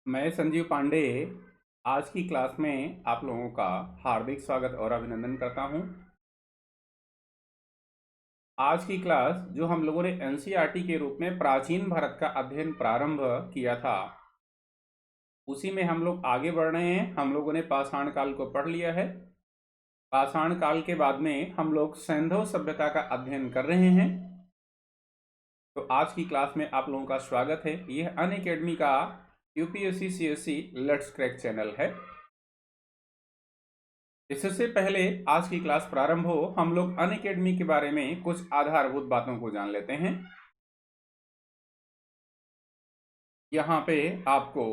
मैं संजीव पांडे आज की क्लास में आप लोगों का हार्दिक स्वागत और अभिनंदन करता हूं। आज की क्लास जो हम लोगों ने एनसीईआरटी के रूप में प्राचीन भारत का अध्ययन प्रारंभ किया था, उसी में हम लोग आगे बढ़ रहे हैं। हम लोगों ने पाषाण काल को पढ़ लिया है। पाषाण काल के बाद में हम लोग सैंधव सभ्यता का अध्ययन कर रहे हैं। तो आज की क्लास में आप लोगों का स्वागत है। यह अनअकैडमी का UPSC CSC let's crack channel है। इससे पहले आज की क्लास प्रारंभ हो, हम लोग अनअकैडमी के बारे में कुछ आधारभूत बातों को जान लेते हैं। यहाँ पे आपको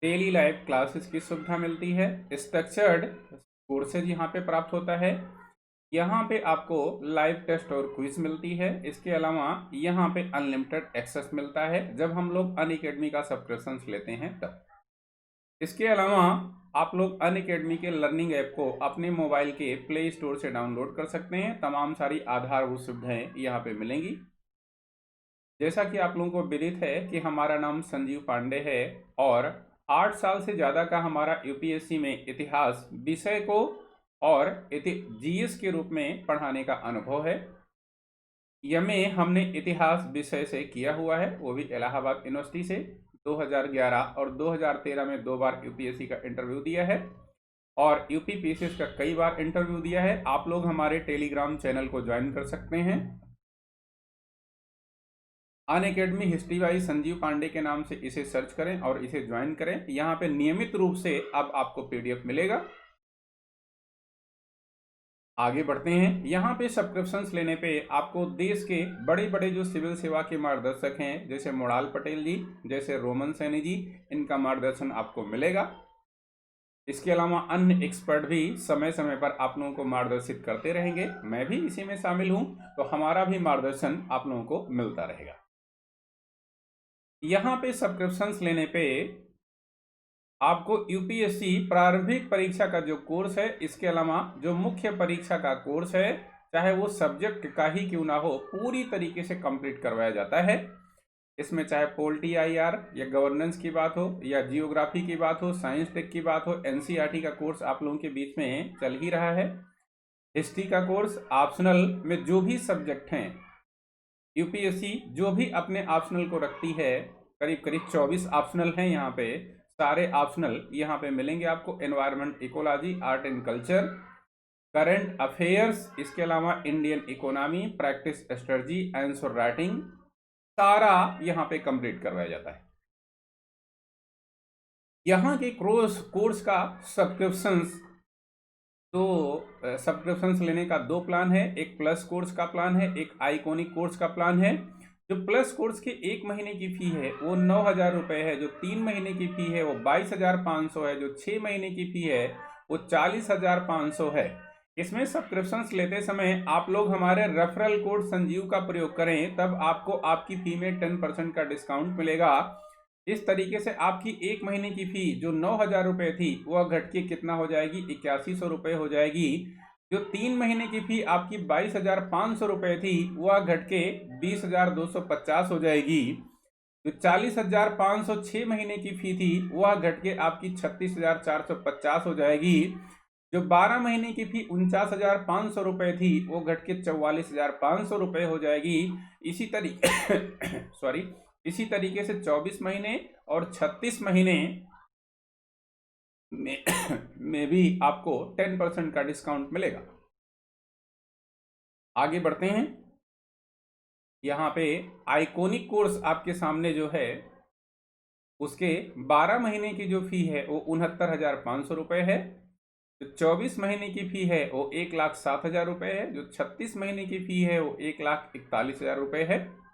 डेली लाइव क्लासेस की सुविधा मिलती है। स्ट्रक्चर्ड कोर्सेज यहाँ पे प्राप्त होता है। यहाँ पे आपको लाइव टेस्ट और क्विज मिलती है। इसके अलावा यहाँ पे अनलिमिटेड एक्सेस मिलता है जब हम लोग अनअकैडमी का सब्सक्रिप्शन लेते हैं तब। इसके अलावा आप लोग अनअकैडमी के लर्निंग ऐप को अपने मोबाइल के प्ले स्टोर से डाउनलोड कर सकते हैं। तमाम सारी आधारभूत सुविधाएं यहाँ पे मिलेंगी। जैसा कि आप लोगों को विदित है कि हमारा नाम संजीव पांडे है और 8 साल से ज़्यादा का हमारा यूपीएससी में इतिहास विषय को और जीएस के रूप में पढ़ाने का अनुभव है। यमे हमने इतिहास विषय से किया हुआ है, वो भी इलाहाबाद यूनिवर्सिटी से। 2011 और 2013 में 2 बार यूपीएससी का इंटरव्यू दिया है और यूपीपीएससी का कई बार इंटरव्यू दिया है। आप लोग हमारे टेलीग्राम चैनल को ज्वाइन कर सकते हैं। Unacademy history by Sanjeev Pandey के नाम से इसे सर्च करें और इसे ज्वाइन करें। यहाँ पे नियमित रूप से अब आपको पीडीएफ मिलेगा। आगे बढ़ते हैं। यहाँ पे सब्सक्रिप्शंस लेने पे आपको देश के बड़े बड़े जो सिविल सेवा के मार्गदर्शक हैं, जैसे मोड़ाल पटेल जी, जैसे रोमन सैनी जी, इनका मार्गदर्शन आपको मिलेगा। इसके अलावा अन्य एक्सपर्ट भी समय समय पर आप लोगों को मार्गदर्शित करते रहेंगे। मैं भी इसी में शामिल हूँ, तो हमारा भी मार्गदर्शन आप लोगों को मिलता रहेगा। यहाँ पे सब्सक्रिप्शंस लेने पे आपको यूपीएससी प्रारंभिक परीक्षा का जो कोर्स है, इसके अलावा जो मुख्य परीक्षा का कोर्स है, चाहे वो सब्जेक्ट का ही क्यों ना हो, पूरी तरीके से कंप्लीट करवाया जाता है। इसमें चाहे पोलिटी आईआर या गवर्नेंस की बात हो या जियोग्राफी की बात हो, साइंस टेक की बात हो, एनसीईआरटी का कोर्स आप लोगों के बीच में चल ही रहा है। हिस्ट्री का कोर्स, ऑप्शनल में जो भी सब्जेक्ट हैं, यूपीएससी जो भी अपने ऑप्शनल को रखती है, करीब करीब 24 ऑप्शनल हैं यहाँ पे। सारे ऑप्शनल यहाँ पे मिलेंगे आपको। Environment, ecology, art and culture, current affairs, इसके अलावा Indian economy, practice strategy, answer writing, सारा यहाँ पे कंप्लीट करवाया जाता है। यहाँ के कोर्स का सब्सक्रिप्शंस लेने का 2 प्लान है। एक प्लस कोर्स का प्लान है, एक आइकॉनिक कोर्स का प्लान है। जो प्लस कोर्स की 1 महीने की फी है वो 9,000 रुपये है। जो 3 महीने की फी है वो 22,500 है। जो 6 महीने की फी है वो 40,500 है। इसमें सब्सक्रिप्शंस लेते समय आप लोग हमारे रेफरल कोड संजीव का प्रयोग करें, तब आपको आपकी फी में 10% का डिस्काउंट मिलेगा। इस तरीके से आपकी 1 महीने की फी जो 9,000 रुपये थी वह घट के कितना हो जाएगी, 8100 रुपये हो जाएगी। जो 3 महीने की फी आपकी 22,500 रुपये थी वह घट के 20,250 हो जाएगी। जो 40,500 6 महीने की फी थी वह घट के आपकी 36,450 हो जाएगी। जो 12 महीने की फी 49,500 रुपये थी वो घट के 44,500 रुपये हो जाएगी। इसी तरीके से 24 महीने और 36 महीने में भी आपको 10% का डिस्काउंट मिलेगा। आगे बढ़ते हैं। यहाँ पे आइकॉनिक कोर्स आपके सामने जो है, उसके 12 महीने की जो फी है वो 69,500 रुपये है। जो 24 महीने की फी है वो 1,07,000 रुपये है। जो 36 महीने की फी है वो 1,41,000 रुपये है।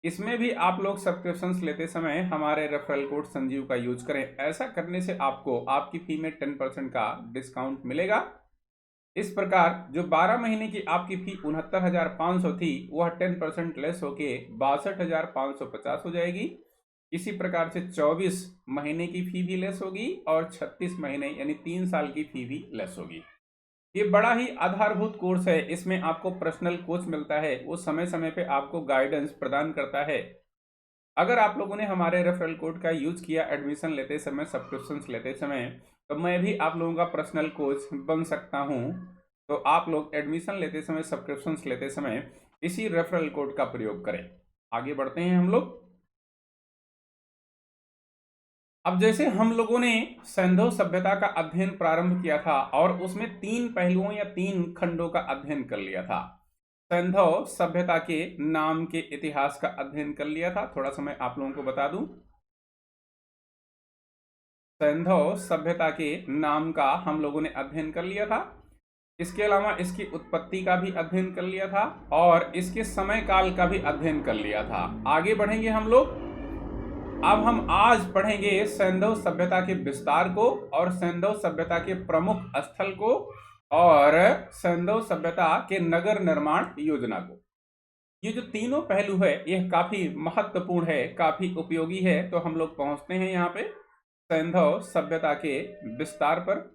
इसमें भी आप लोग सब्सक्रिप्शंस लेते समय हमारे रेफरल कोड संजीव का यूज करें। ऐसा करने से आपको आपकी फी में 10% का डिस्काउंट मिलेगा। इस प्रकार जो 12 महीने की आपकी फी 69,500 थी वह 10% लेस होके 62,550 हो जाएगी। इसी प्रकार से 24 महीने की फी भी लेस होगी और 36 महीने यानी 3 साल की फी भी लेस होगी। ये बड़ा ही आधारभूत कोर्स है, इसमें आपको पर्सनल कोच मिलता है, वो समय समय पे आपको गाइडेंस प्रदान करता है। अगर आप लोगों ने हमारे रेफरल कोड का यूज किया एडमिशन लेते समय, सब्सक्रिप्शंस लेते समय, तो मैं भी आप लोगों का पर्सनल कोच बन सकता हूं। तो आप लोग एडमिशन लेते समय, सब्सक्रिप्शंस लेते समय इसी रेफरल कोड का प्रयोग करें। आगे बढ़ते हैं हम लोग। अब जैसे हम लोगों ने सिंधु सभ्यता का अध्ययन प्रारंभ किया था और उसमें 3 पहलुओं या 3 खंडों का अध्ययन कर लिया था। सिंधु सभ्यता के नाम के इतिहास का अध्ययन कर लिया था। थोड़ा सा मैं आप लोगों को बता दूं, सिंधु सभ्यता के नाम का हम लोगों ने अध्ययन कर लिया था। इसके अलावा इसकी उत्पत्ति का भी अध्ययन कर लिया था और इसके समय काल का भी अध्ययन कर लिया था। आगे बढ़ेंगे हम लोग। अब हम आज पढ़ेंगे सिंधु सभ्यता के विस्तार को और सिंधु सभ्यता के प्रमुख स्थल को और सिंधु सभ्यता के नगर निर्माण योजना को। ये जो तीनों पहलू है यह काफी महत्वपूर्ण है, काफी उपयोगी है। तो हम लोग पहुंचते हैं यहाँ पे सिंधु सभ्यता के विस्तार पर।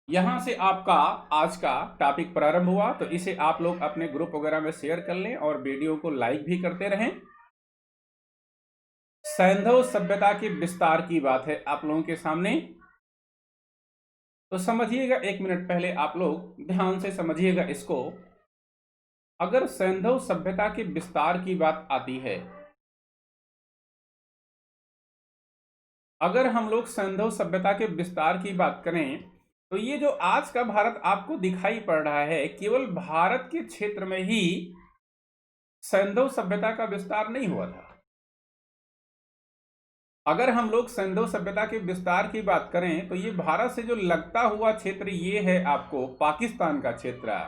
यहां से आपका आज का टॉपिक प्रारंभ हुआ, तो इसे आप लोग अपने ग्रुप वगैरह में शेयर कर लें और वीडियो को लाइक भी करते रहें। सिंधु सभ्यता के विस्तार की बात है आप लोगों के सामने, तो समझिएगा। 1 मिनट पहले आप लोग ध्यान से समझिएगा इसको। अगर सिंधु सभ्यता के विस्तार की बात आती है, अगर हम लोग सिंधु सभ्यता के विस्तार की बात करें, तो ये जो आज का भारत आपको दिखाई पड़ रहा है, केवल भारत के क्षेत्र में ही सिंधु सभ्यता का विस्तार नहीं हुआ था। अगर हम लोग सिंधु सभ्यता के विस्तार की बात करें, तो ये भारत से जो लगता हुआ क्षेत्र ये है आपको पाकिस्तान का क्षेत्र।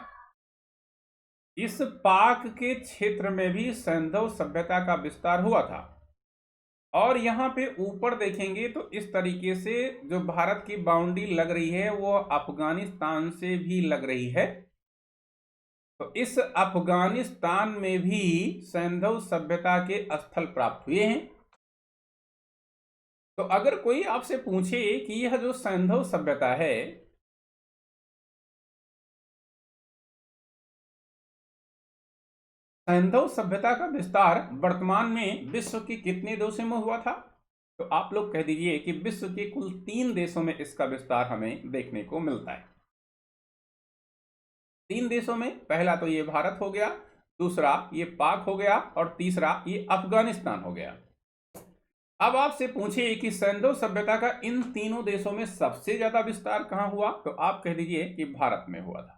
इस पाक के क्षेत्र में भी सिंधु सभ्यता का विस्तार हुआ था। और यहाँ पे ऊपर देखेंगे तो इस तरीके से जो भारत की बाउंड्री लग रही है वो अफगानिस्तान से भी लग रही है। तो इस अफगानिस्तान में भी सिंधु सभ्यता के स्थल प्राप्त हुए हैं। तो अगर कोई आपसे पूछे कि यह जो सिंधु सभ्यता है, सिंधु सभ्यता का विस्तार वर्तमान में विश्व के कितने देशों में हुआ था, तो आप लोग कह दीजिए कि विश्व के कुल 3 देशों में इसका विस्तार हमें देखने को मिलता है। 3 देशों में, पहला तो ये भारत हो गया, दूसरा ये पाक हो गया और तीसरा ये अफगानिस्तान हो गया। अब आपसे पूछे कि सिंधु सभ्यता का इन तीनों देशों में सबसे ज्यादा विस्तार कहां हुआ, तो आप कह दीजिए कि भारत में हुआ था।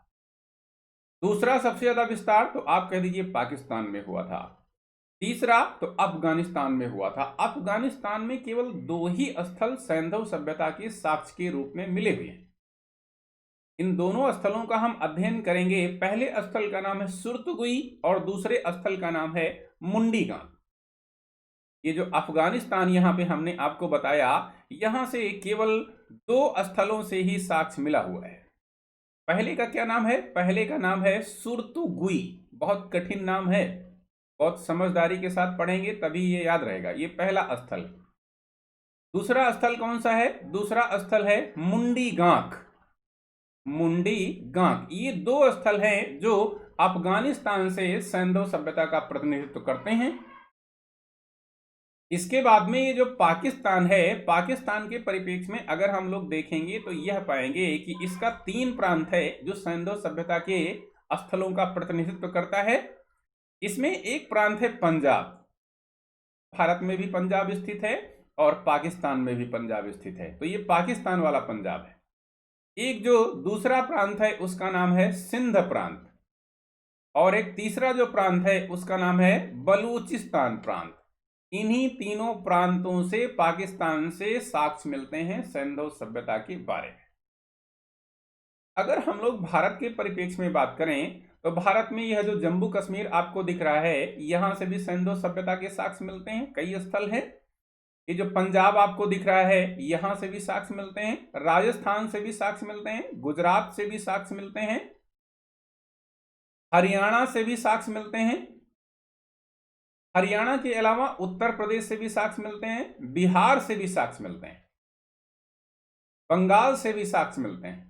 दूसरा सबसे ज्यादा विस्तार तो आप कह दीजिए पाकिस्तान में हुआ था। तीसरा तो अफगानिस्तान में हुआ था। अफगानिस्तान में केवल 2 ही स्थल सिंधु सभ्यता के साक्ष्य के रूप में मिले हुए हैं। इन दोनों स्थलों का हम अध्ययन करेंगे। पहले स्थल का नाम है सुरतगुई और दूसरे स्थल का नाम है मुंडीगांव। ये जो अफगानिस्तान यहां पे हमने आपको बताया, यहां से केवल 2 स्थलों से ही साक्ष्य मिला हुआ है। पहले का क्या नाम है? पहले का नाम है सुरतुगुई। बहुत कठिन नाम है, बहुत समझदारी के साथ पढ़ेंगे तभी ये याद रहेगा। ये पहला स्थल। दूसरा स्थल कौन सा है? दूसरा स्थल है मुंडीगांक। मुंडीगांक, ये 2 स्थल हैं जो अफगानिस्तान से सिंधु सभ्यता का प्रतिनिधित्व करते हैं। इसके बाद में ये जो पाकिस्तान है, पाकिस्तान के परिप्रेक्ष्य में अगर हम लोग देखेंगे तो यह पाएंगे कि इसका 3 प्रांत है जो सिंधु सभ्यता के स्थलों का प्रतिनिधित्व करता है। इसमें एक प्रांत है पंजाब, भारत में भी पंजाब स्थित है और पाकिस्तान में भी पंजाब स्थित है, तो ये पाकिस्तान वाला पंजाब है। एक जो दूसरा प्रांत है उसका नाम है सिंध प्रांत और एक तीसरा जो प्रांत है उसका नाम है बलूचिस्तान प्रांत। इन्हीं तीनों प्रांतों से पाकिस्तान से साक्ष्य मिलते हैं सिंधु सभ्यता के बारे में। अगर हम लोग भारत के परिप्रेक्ष्य में बात करें तो भारत में यह जो जम्मू कश्मीर आपको दिख रहा है, यहां से भी सिंधु सभ्यता के साक्ष्य मिलते हैं। कई स्थल हैं। ये जो पंजाब आपको दिख रहा है, यहां से भी साक्ष्य मिलते हैं। राजस्थान से भी साक्ष्य मिलते हैं। गुजरात से भी साक्ष्य मिलते हैं। हरियाणा से भी साक्ष्य मिलते हैं। हरियाणा के अलावा उत्तर प्रदेश से भी साक्ष्य मिलते हैं, बिहार से भी साक्ष्य मिलते हैं, बंगाल से भी साक्ष्य मिलते हैं।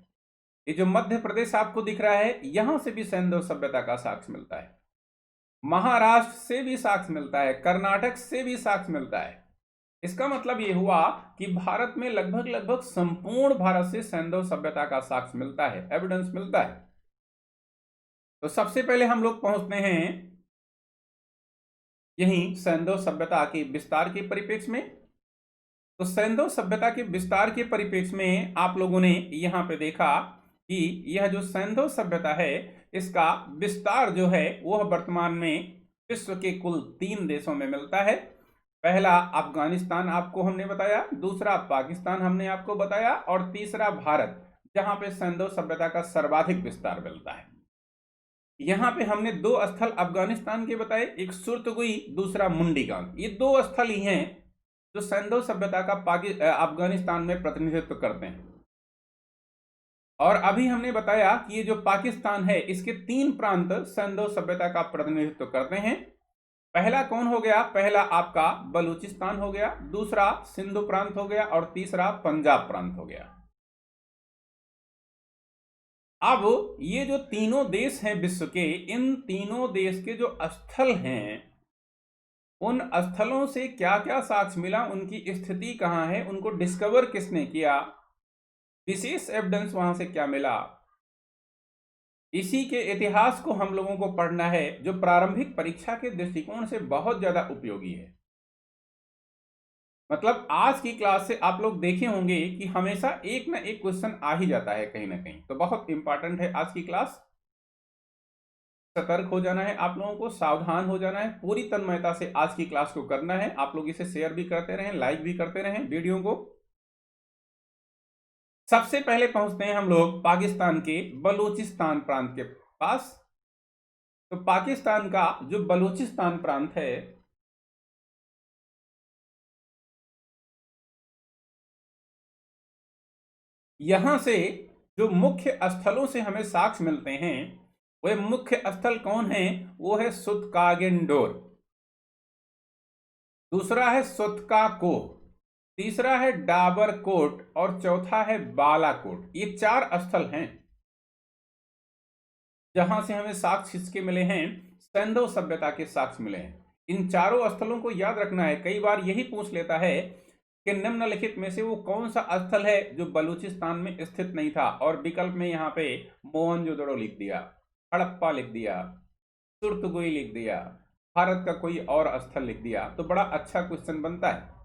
ये जो मध्य प्रदेश आपको दिख रहा है, यहां से भी सैंधव सभ्यता का साक्ष्य मिलता है, महाराष्ट्र से भी साक्ष्य मिलता है, कर्नाटक से भी साक्ष्य मिलता है। इसका मतलब ये हुआ कि भारत में लगभग लगभग संपूर्ण भारत से सैंधव सभ्यता का साक्ष्य मिलता है, एविडेंस मिलता है। तो सबसे पहले हम लोग पहुंचते हैं यहीं सैंधव सभ्यता के विस्तार के परिप्रेक्ष्य में। तो सैंधव सभ्यता के विस्तार के परिप्रेक्ष्य में आप लोगों ने यहां पे देखा कि यह जो सैंधव सभ्यता है, इसका विस्तार जो है वह वर्तमान में विश्व के कुल 3 देशों में मिलता है। पहला अफगानिस्तान आपको हमने बताया, दूसरा पाकिस्तान हमने आपको बताया, और तीसरा भारत, जहां पे सैंधव सभ्यता का सर्वाधिक विस्तार मिलता है। यहां पे हमने 2 स्थल अफगानिस्तान के बताए, एक सुरतगुई, दूसरा मुंडीगांव। ये 2 स्थल ही हैं जो सैंधव सभ्यता का अफगानिस्तान में प्रतिनिधित्व करते हैं। और अभी हमने बताया कि ये जो पाकिस्तान है, इसके 3 प्रांत सैंधव सभ्यता का प्रतिनिधित्व करते हैं। पहला कौन हो गया? पहला आपका बलूचिस्तान हो गया, दूसरा सिंधु प्रांत हो गया, और तीसरा पंजाब प्रांत हो गया। अब ये जो तीनों देश हैं विश्व के, इन तीनों देश के जो स्थल हैं, उन स्थलों से क्या क्या साक्ष्य मिला, उनकी स्थिति कहां है, उनको डिस्कवर किसने किया, विशेष एविडेंस वहां से क्या मिला, इसी के इतिहास को हम लोगों को पढ़ना है, जो प्रारंभिक परीक्षा के दृष्टिकोण से बहुत ज्यादा उपयोगी है। मतलब आज की क्लास से आप लोग देखे होंगे कि हमेशा एक ना एक क्वेश्चन आ ही जाता है कहीं ना कहीं, तो बहुत इंपॉर्टेंट है आज की क्लास। सतर्क हो जाना है आप लोगों को, सावधान हो जाना है, पूरी तन्मयता से आज की क्लास को करना है। आप लोग इसे शेयर भी करते रहें, लाइक भी करते रहें वीडियो को। सबसे पहले पहुंचते हैं हम लोग पाकिस्तान के बलूचिस्तान प्रांत के पास। तो पाकिस्तान का जो बलूचिस्तान प्रांत है, यहां से जो मुख्य स्थलों से हमें साक्ष्य मिलते हैं, वह मुख्य स्थल कौन है? वो है सुतकागेंडोर, दूसरा है सुतकाकोह, तीसरा है डाबरकोट, और चौथा है बालाकोट। ये 4 स्थल हैं जहां से हमें साक्ष्य किसके मिले हैं? सैंधव सभ्यता के साक्ष्य मिले हैं। इन चारों स्थलों को याद रखना है। कई बार यही पूछ लेता है कि निम्नलिखित में से वो कौन सा स्थल है जो बलूचिस्तान में स्थित नहीं था, और विकल्प में यहाँ पे मोहनजोदड़ो लिख दिया, हड़प्पा लिख दिया, सुरतगुई लिख दिया, भारत का कोई और स्थल लिख दिया, तो बड़ा अच्छा क्वेश्चन बनता है।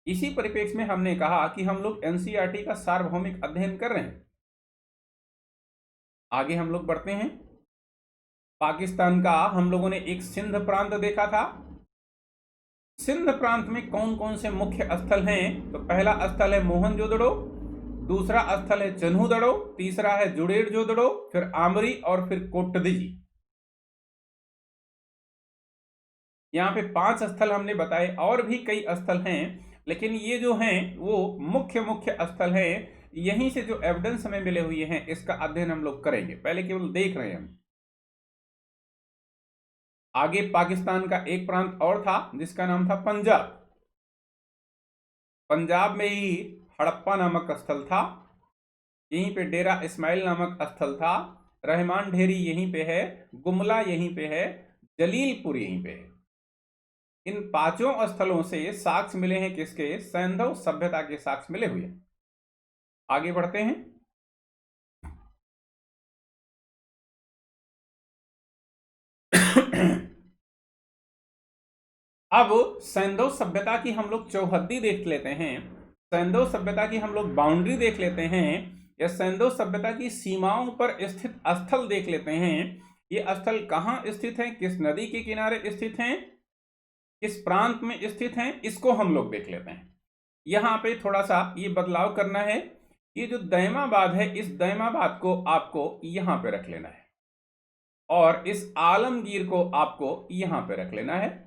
इसी परिप्रेक्ष्य में हमने कहा कि हम लोग एनसीईआरटी का सार्वभौमिक अध्ययन कर रहे हैं। आगे हम लोग बढ़ते हैं। पाकिस्तान का हम लोगों ने एक सिंध प्रांत देखा था। सिंध प्रांत में कौन कौन से मुख्य स्थल हैं? तो पहला स्थल है मोहनजोदड़ो, दूसरा स्थल है चन्हूदड़ो, तीसरा है जुड़ेरजोदड़ो, फिर आमरी, और फिर कोटदीजी। यहाँ पे 5 स्थल हमने बताए, और भी कई स्थल हैं, लेकिन ये जो हैं वो मुख्य मुख्य स्थल हैं। यहीं से जो एविडेंस हमें मिले हुए हैं, इसका अध्ययन हम लोग करेंगे, पहले केवल देख रहे हैं हम। आगे पाकिस्तान का एक प्रांत और था जिसका नाम था पंजाब। पंजाब में ही हड़प्पा नामक स्थल था, यहीं पे डेरा इस्माइल नामक स्थल था, रहमान ढेरी यहीं पे है, गुमला यहीं पे है, जलीलपुर यहीं पे है। इन 5 स्थलों से साक्ष्य मिले हैं किसके? सैंधव सभ्यता के साक्ष्य मिले हुए। आगे बढ़ते हैं। अब सैंधव सभ्यता की हम लोग चौहद्दी देख लेते हैं, सैंधव सभ्यता की हम लोग बाउंड्री देख लेते हैं, या सैंधव सभ्यता की सीमाओं पर स्थित स्थल देख लेते हैं। ये स्थल कहां स्थित हैं, किस नदी के किनारे स्थित हैं, किस प्रांत में स्थित हैं, इसको हम लोग देख लेते हैं। यहां पे थोड़ा सा ये बदलाव करना है। ये जो दैमाबाद है, इस दैमाबाद को आपको यहां पे रख लेना है, और इस आलमगीर को आपको यहां पे रख लेना है।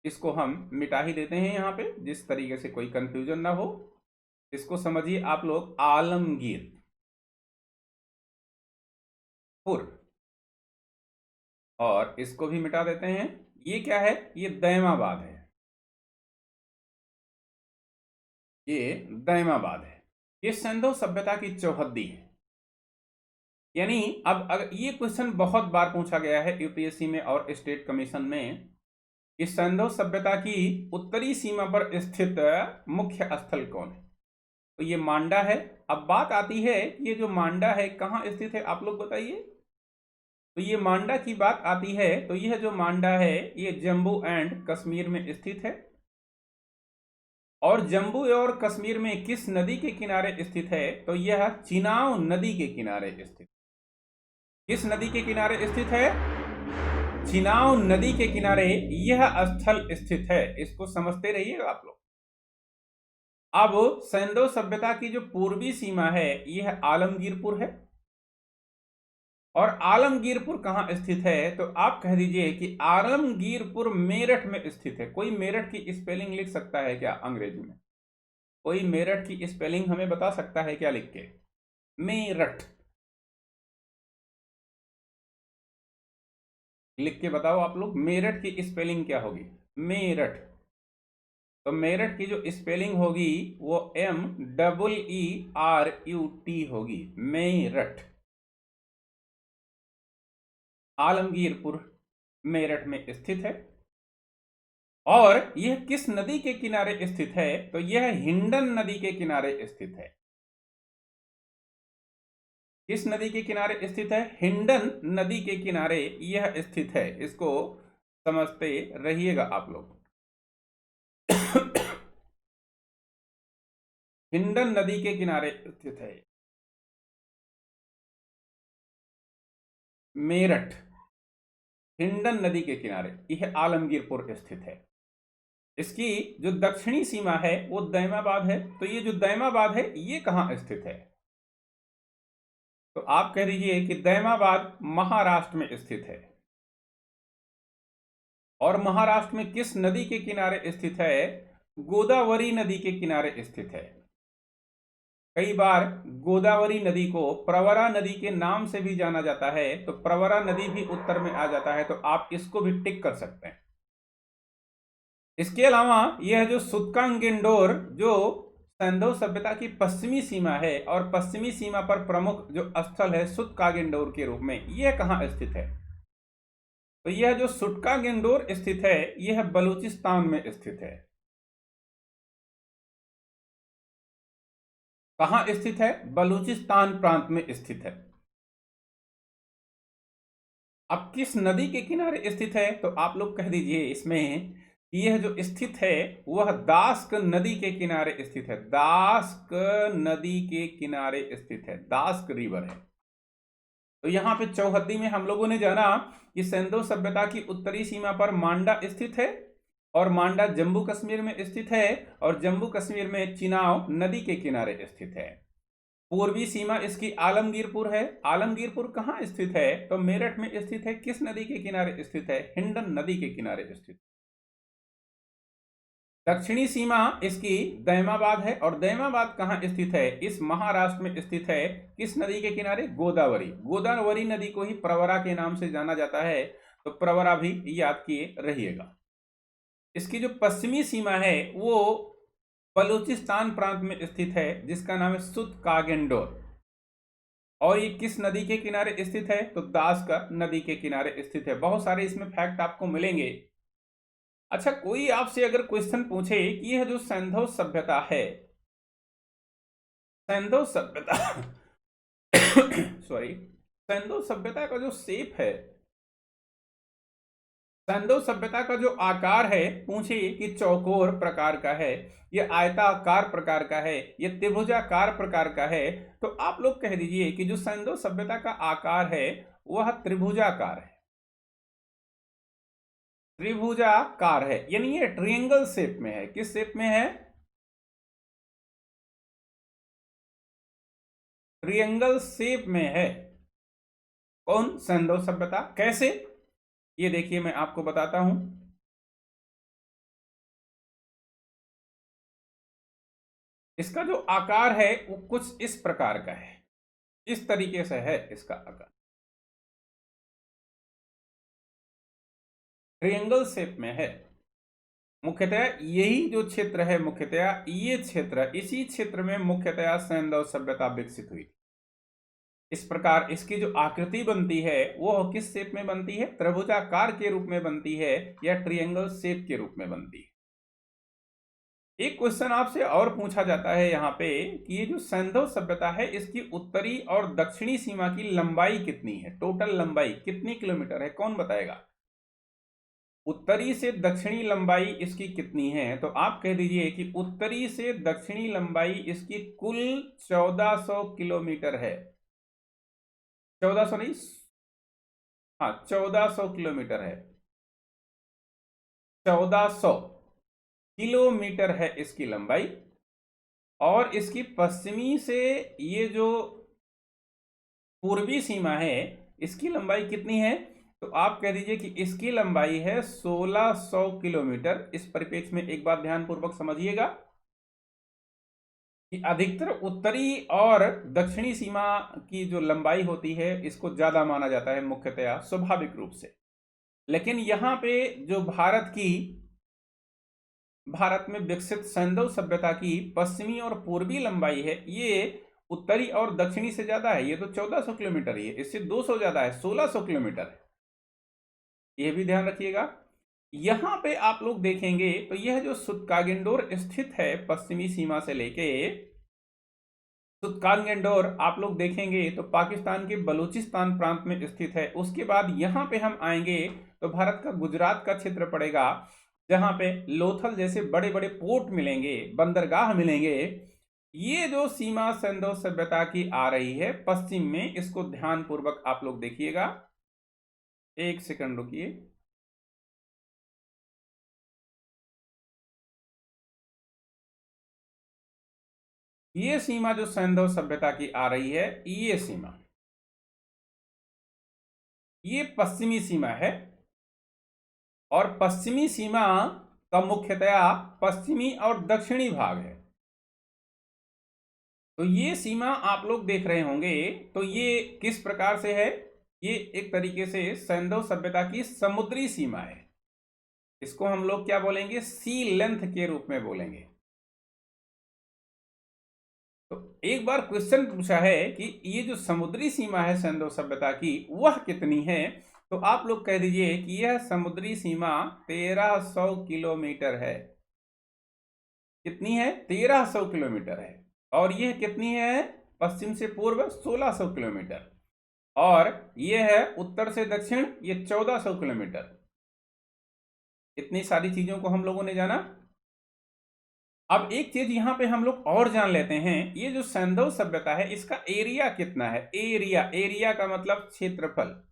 इसको हम मिटा ही देते हैं यहां पे, जिस तरीके से कोई कंफ्यूजन ना हो। इसको समझिए आप लोग आलमगीर पुर, और इसको भी मिटा देते हैं, ये क्या है? ये दैमाबाद है, ये दैमाबाद है। ये सिंधु सभ्यता की चौहद्दी है। यानी अब अगर ये क्वेश्चन बहुत बार पूछा गया है यूपीएससी में और स्टेट कमीशन में कि सिंधु सभ्यता की उत्तरी सीमा पर स्थित मुख्य स्थल कौन है? तो ये मांडा है। अब बात आती है कि ये जो मांडा है कहाँ स्थित है, आप लोग बताइए। तो ये मांडा की बात आती है तो यह जो मांडा है ये जम्मू एंड कश्मीर में स्थित है। और जम्मू और कश्मीर में किस नदी के किनारे स्थित है? तो यह चिनाव नदी के किनारे स्थित। किस नदी के किनारे स्थित है? चिनाव नदी के किनारे यह स्थल स्थित है। इसको समझते रहिएगा आप लोग। अब सिंधु सभ्यता की जो पूर्वी सीमा है यह आलमगीरपुर है। और आलमगीरपुर कहां स्थित है? तो आप कह दीजिए कि आलमगीरपुर मेरठ में स्थित है। कोई मेरठ की स्पेलिंग लिख सकता है क्या अंग्रेजी में? कोई मेरठ की स्पेलिंग हमें बता सकता है क्या लिख के? मेरठ लिख के बताओ आप लोग, मेरठ की स्पेलिंग क्या होगी? मेरठ। तो मेरठ की जो स्पेलिंग होगी वो MERUT होगी, मेरठ। आलमगीरपुर मेरठ में स्थित है। और यह किस नदी के किनारे स्थित है? तो यह हिंडन नदी के किनारे स्थित है। किस नदी के किनारे स्थित है? हिंडन नदी के किनारे यह स्थित है। इसको समझते रहिएगा आप लोग। हिंडन नदी के किनारे स्थित है मेरठ। हिंडन नदी के किनारे यह आलमगीरपुर स्थित है। इसकी जो दक्षिणी सीमा है वो दैमाबाद है। तो ये जो दैमाबाद है ये कहां स्थित है? तो आप कह दीजिए कि दैमाबाद महाराष्ट्र में स्थित है। और महाराष्ट्र में किस नदी के किनारे स्थित है? गोदावरी नदी के किनारे स्थित है। कई बार गोदावरी नदी को प्रवरा नदी के नाम से भी जाना जाता है, तो प्रवरा नदी भी उत्तर में आ जाता है, तो आप इसको भी टिक कर सकते हैं। इसके अलावा यह जो सुत्कांगेंडोर जो सिंधु सभ्यता की पश्चिमी सीमा है और पश्चिमी सीमा पर प्रमुख जो स्थल है सुत्कागेंडोर के रूप में, यह कहां स्थित है? तो यह जो सुत्कागेंडोर स्थित है यह बलूचिस्तान में स्थित है। कहां स्थित है? बलूचिस्तान प्रांत में स्थित है। अब किस नदी के किनारे स्थित है? तो आप लोग कह दीजिए इसमें यह जो स्थित है वह दास्क नदी के किनारे स्थित है। दास्क नदी के किनारे स्थित है, दास्क रिवर है। तो यहां पे चौहद्दी में हम लोगों ने जाना कि सिंधु सभ्यता की उत्तरी सीमा पर मांडा स्थित है और मांडा जम्मू कश्मीर में स्थित है और जम्मू कश्मीर में चिनाव नदी के किनारे स्थित है। पूर्वी सीमा इसकी आलमगीरपुर है। आलमगीरपुर कहाँ स्थित है? तो मेरठ में स्थित है। किस नदी के किनारे स्थित है? हिंडन नदी के किनारे स्थित। दक्षिणी सीमा इसकी दैमाबाद है और दैमाबाद कहाँ स्थित है? इस महाराष्ट्र में स्थित है। किस नदी के किनारे? गोदावरी। गोदावरी नदी को ही प्रवरा के नाम से जाना जाता है, तो प्रवरा भी याद किए रहिएगा। इसकी जो पश्चिमी सीमा है वो बलूचिस्तान प्रांत में स्थित है जिसका नाम है सुत्कागेंडोर। और ये किस नदी के किनारे स्थित है? तो दास्का नदी के किनारे स्थित है। बहुत सारे इसमें फैक्ट आपको मिलेंगे। अच्छा, कोई आपसे अगर क्वेश्चन पूछे कि यह जो सिंधु सभ्यता है, सिंधु सभ्यता सॉरी, सिंधु सभ्यता का जो शेप है, सिंधु सभ्यता का जो आकार है, पूछे कि चौकोर प्रकार का है, ये आयताकार प्रकार का है, ये त्रिभुजाकार प्रकार का है, तो आप लोग कह दीजिए कि जो सिंधु सभ्यता का आकार है वह त्रिभुजाकार है। त्रिभुजाकार है यानी ये ट्रायंगल शेप में है। किस शेप में है? ट्रायंगल शेप में है। कौन? सिंधु सभ्यता। कैसे? ये देखिए मैं आपको बताता हूं। इसका जो आकार है वो कुछ इस प्रकार का है, इस तरीके से है इसका आकार। ट्रायंगल शेप में है। मुख्यतया यही जो क्षेत्र है, मुख्यतया ये क्षेत्र, इसी क्षेत्र में मुख्यतया सैंधव सभ्यता विकसित हुई। इस प्रकार इसकी जो आकृति बनती है वो किस शेप में बनती है? त्रिभुजाकार के रूप में बनती है या ट्रायंगल शेप के रूप में बनती है। एक क्वेश्चन आपसे और पूछा जाता है यहाँ पे कि ये जो सैंधव सभ्यता है इसकी उत्तरी और दक्षिणी सीमा की लंबाई कितनी है? टोटल लंबाई कितनी किलोमीटर है? कौन बताएगा? उत्तरी से दक्षिणी लंबाई इसकी कितनी है? तो आप कह दीजिए कि उत्तरी से दक्षिणी लंबाई इसकी कुल 1400 किलोमीटर है। 1400 नहीं, हाँ 1400 किलोमीटर है। 1400 किलोमीटर है इसकी लंबाई। और इसकी पश्चिमी से ये जो पूर्वी सीमा है इसकी लंबाई कितनी है? तो आप कह दीजिए कि इसकी लंबाई है 1600 किलोमीटर। इस परिप्रेक्ष्य में एक बात ध्यानपूर्वक समझिएगा कि अधिकतर उत्तरी और दक्षिणी सीमा की जो लंबाई होती है इसको ज्यादा माना जाता है मुख्यतया, स्वाभाविक रूप से। लेकिन यहां पे जो भारत में विकसित सैंधव सभ्यता की पश्चिमी और पूर्वी लंबाई है ये उत्तरी और दक्षिणी से ज्यादा है। ये तो 1400 किलोमीटर ही है, इससे 200 ज्यादा है, 1600 किलोमीटर है। यह भी ध्यान रखिएगा। यहां पे आप लोग देखेंगे तो यह जो सुत्कागिंडोर स्थित है पश्चिमी सीमा से लेके, सुत्कागिंडोर आप लोग देखेंगे तो पाकिस्तान के बलूचिस्तान प्रांत में स्थित है। उसके बाद यहां पे हम आएंगे तो भारत का गुजरात का क्षेत्र पड़ेगा, जहां पे लोथल जैसे बड़े बड़े पोर्ट मिलेंगे, बंदरगाह मिलेंगे। ये जो सीमा सैंधव सभ्यता की आ रही है पश्चिम में, इसको ध्यान पूर्वक आप लोग देखिएगा। एक सेकंड रुकिए। ये सीमा जो सैंधव सभ्यता की आ रही है, ये सीमा, ये पश्चिमी सीमा है। और पश्चिमी सीमा का मुख्यतया पश्चिमी और दक्षिणी भाग है। तो ये सीमा आप लोग देख रहे होंगे तो ये किस प्रकार से है? ये एक तरीके से सैंधव सभ्यता की समुद्री सीमा है। इसको हम लोग क्या बोलेंगे? सी लेंथ के रूप में बोलेंगे। तो एक बार क्वेश्चन पूछा है कि ये जो समुद्री सीमा है सैंधव सभ्यता की वह कितनी है? तो आप लोग कह दीजिए कि यह समुद्री सीमा 1300 किलोमीटर है। कितनी है? 1300 किलोमीटर है। और यह कितनी है? पश्चिम से पूर्व 1600 किलोमीटर। और यह है उत्तर से दक्षिण, ये 1400 किलोमीटर। इतनी सारी चीजों को हम लोगों ने जाना। अब एक चीज यहां पे हम लोग और जान लेते हैं, ये जो सैंधव सभ्यता है इसका एरिया कितना है? एरिया का मतलब क्षेत्रफल।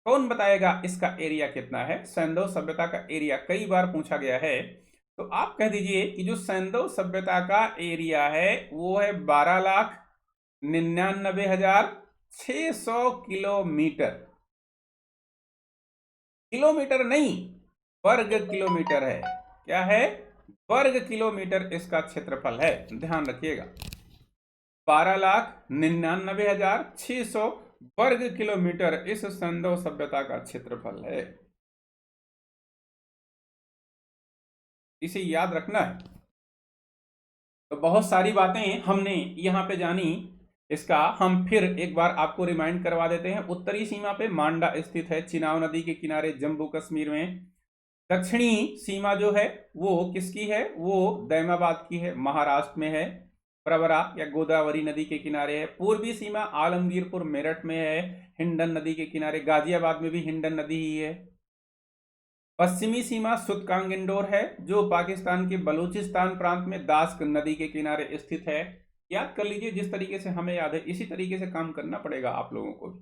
कौन बताएगा इसका एरिया कितना है? सैंधव सभ्यता का एरिया कई बार पूछा गया है। तो आप कह दीजिए कि जो सैंधव सभ्यता का एरिया है वो है 12,99,600 किलोमीटर। किलोमीटर नहीं, वर्ग किलोमीटर है। क्या है? वर्ग किलोमीटर इसका क्षेत्रफल है, ध्यान रखिएगा। 12,99,600 वर्ग किलोमीटर इस सैंधव सभ्यता का क्षेत्रफल है। इसे याद रखना है। तो बहुत सारी बातें हमने यहां पे जानी। इसका हम फिर एक बार आपको रिमाइंड करवा देते हैं। उत्तरी सीमा पे मांडा स्थित है, चिनाब नदी के किनारे, जम्मू कश्मीर में। दक्षिणी सीमा जो है वो किसकी है? वो दैमाबाद की है, महाराष्ट्र में है, प्रवरा या गोदावरी नदी के किनारे है। पूर्वी सीमा आलमगीरपुर मेरठ में है, हिंडन नदी के किनारे। गाजियाबाद में भी हिंडन नदी ही है। पश्चिमी सीमा सुत्कागिंडोर है जो पाकिस्तान के बलूचिस्तान प्रांत में दास्क नदी के किनारे स्थित है। याद कर लीजिए, जिस तरीके से हमें याद है इसी तरीके से काम करना पड़ेगा आप लोगों को भी।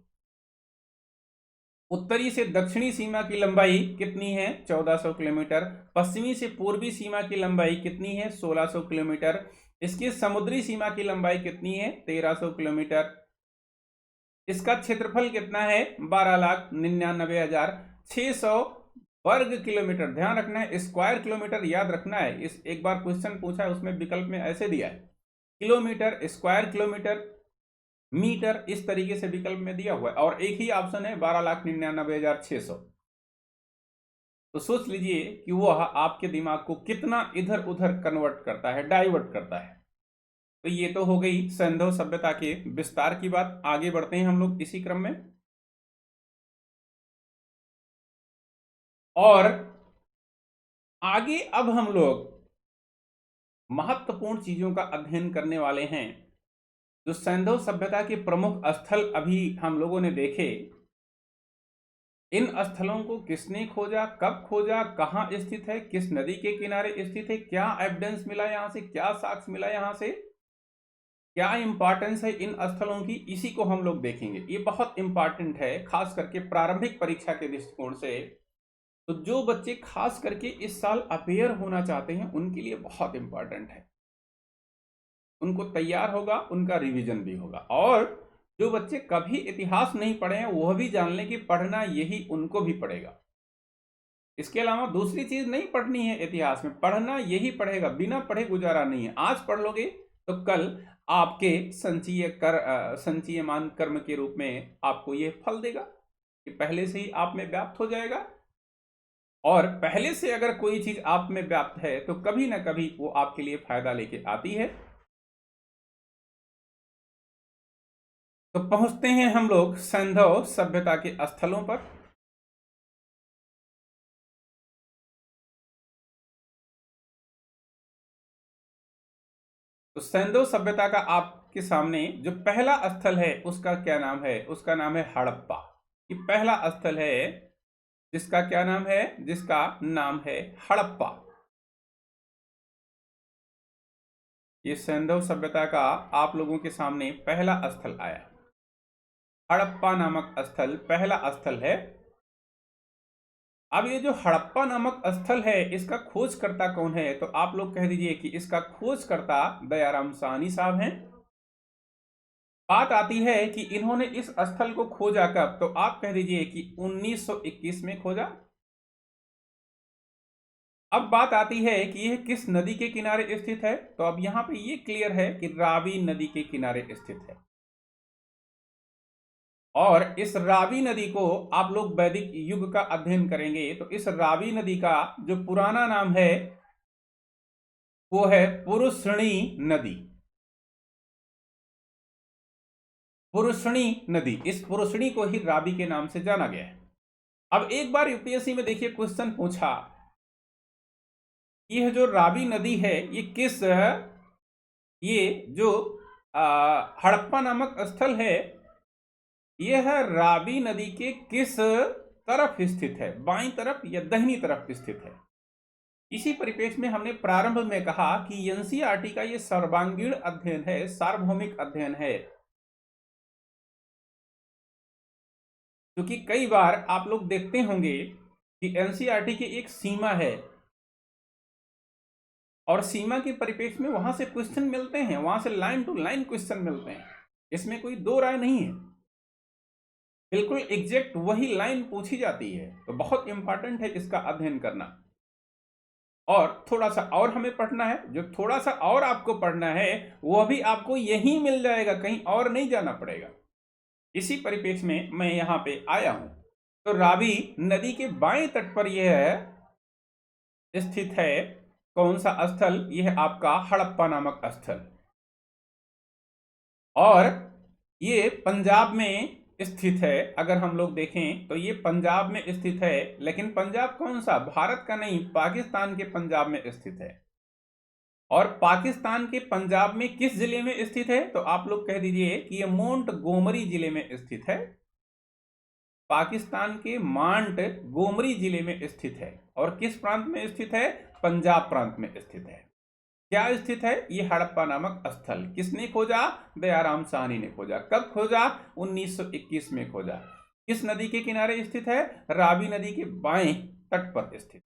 उत्तरी से दक्षिणी सीमा की लंबाई कितनी है? 1400 किलोमीटर। पश्चिमी से पूर्वी सीमा की लंबाई कितनी है? 1600 किलोमीटर। इसकी समुद्री सीमा की लंबाई कितनी है? 1300 किलोमीटर। इसका क्षेत्रफल कितना है? 12,99,600 वर्ग किलोमीटर। ध्यान रखना है, स्क्वायर किलोमीटर याद रखना है। इस एक बार क्वेश्चन पूछा है उसमें विकल्प में ऐसे दिया है, किलोमीटर, स्क्वायर किलोमीटर, मीटर, इस तरीके से विकल्प में दिया हुआ है। और एक ही ऑप्शन है 12,99,600। तो सोच लीजिए कि वह आपके दिमाग को कितना इधर उधर कन्वर्ट करता है, डाइवर्ट करता है। तो ये तो हो गई सैंधव सभ्यता के विस्तार की बात। आगे बढ़ते हैं हम लोग इसी क्रम में। और आगे अब हम लोग महत्वपूर्ण चीजों का अध्ययन करने वाले हैं। जो सैंधव सभ्यता के प्रमुख स्थल अभी हम लोगों ने देखे, इन स्थलों को किसने खोजा, कब खोजा, कहाँ स्थित है, किस नदी के किनारे स्थित है, क्या एविडेंस मिला यहां से, क्या साक्ष्य मिला यहां से, क्या इंपॉर्टेंस है इन स्थलों की, इसी को हम लोग देखेंगे। ये बहुत इंपॉर्टेंट है, खास करके प्रारंभिक परीक्षा के दृष्टिकोण से। तो जो बच्चे खास करके इस साल अपेयर होना चाहते हैं उनके लिए बहुत इंपॉर्टेंट है। उनको तैयार होगा, उनका रिवीजन भी होगा। और जो बच्चे कभी इतिहास नहीं पढ़े हैं वह भी जान लें कि पढ़ना यही उनको भी पड़ेगा। इसके अलावा दूसरी चीज नहीं पढ़नी है इतिहास में, पढ़ना यही पड़ेगा, बिना पढ़े गुजारा नहीं है। आज पढ़ लोगे तो कल आपके संचीयमान कर्म के रूप में आपको यह फल देगा कि पहले से ही आप में व्याप्त हो जाएगा। और पहले से अगर कोई चीज आप में व्याप्त है तो कभी ना कभी वो आपके लिए फायदा लेके आती है। तो पहुंचते हैं हम लोग सैंधव सभ्यता के स्थलों पर। तो सैंधव सभ्यता का आपके सामने जो पहला स्थल है उसका क्या नाम है? उसका नाम है हड़प्पा। ये पहला स्थल है जिसका क्या नाम है? जिसका नाम है हड़प्पा। ये सैंधव सभ्यता का आप लोगों के सामने पहला स्थल आया। हड़प्पा नामक स्थल पहला स्थल है। अब ये जो हड़प्पा नामक स्थल है इसका खोजकर्ता कौन है? तो आप लोग कह दीजिए कि इसका खोजकर्ता दयाराम साहनी साहब हैं। बात आती है कि इन्होंने इस स्थल को खोजा कब? तो आप कह दीजिए कि 1921 में खोजा। अब बात आती है कि यह किस नदी के किनारे स्थित है? तो अब यहां पे ये क्लियर है कि रावी नदी के किनारे स्थित है। और इस रावी नदी को आप लोग वैदिक युग का अध्ययन करेंगे तो इस रावी नदी का जो पुराना नाम है वो है पुरुषणी नदी। पुरुषणी नदी, इस पुरुषणी को ही रावी के नाम से जाना गया है। अब एक बार यूपीएससी में देखिए क्वेश्चन पूछा, यह जो रावी नदी है ये किस, ये जो हड़प्पा नामक स्थल है यह रावी नदी के किस तरफ स्थित है? बाईं तरफ या दाहिनी तरफ स्थित है? इसी परिप्रेक्ष्य में हमने प्रारंभ में कहा कि एनसीईआरटी का यह सर्वांगीण अध्ययन है, सार्वभौमिक अध्ययन है। क्योंकि कई बार आप लोग देखते होंगे कि एनसीईआरटी की एक सीमा है और सीमा के परिप्रेक्ष्य में वहां से क्वेश्चन मिलते हैं, वहां से लाइन टू लाइन क्वेश्चन मिलते हैं। इसमें कोई दो राय नहीं है, बिल्कुल एग्जैक्ट वही लाइन पूछी जाती है। तो बहुत इंपॉर्टेंट है इसका अध्ययन करना। और थोड़ा सा और हमें पढ़ना है, जो थोड़ा सा और आपको पढ़ना है वह भी आपको यहीं मिल जाएगा, कहीं और नहीं जाना पड़ेगा। इसी परिप्रेक्ष्य में मैं यहां पे आया हूं। तो रावी नदी के बाएं तट पर यह स्थित है कौन सा स्थल? यह आपका हड़प्पा नामक स्थल। और ये पंजाब में स्थित है। अगर हम लोग देखें तो ये पंजाब में स्थित है, लेकिन पंजाब कौन सा? भारत का नहीं, पाकिस्तान के पंजाब में स्थित है। और पाकिस्तान के पंजाब में किस जिले में स्थित है? तो आप लोग कह दीजिए कि ये मोंट गोमरी जिले में स्थित है। पाकिस्तान के मांट गोमरी जिले में स्थित है। और किस प्रांत में स्थित है? पंजाब प्रांत में स्थित है। क्या स्थित है? ये हड़प्पा नामक स्थल। किसने खोजा? दयाराम साहनी ने खोजा। कब खोजा? 1921 में खोजा। किस नदी के किनारे स्थित है? रावी नदी के बाएं तट पर स्थित।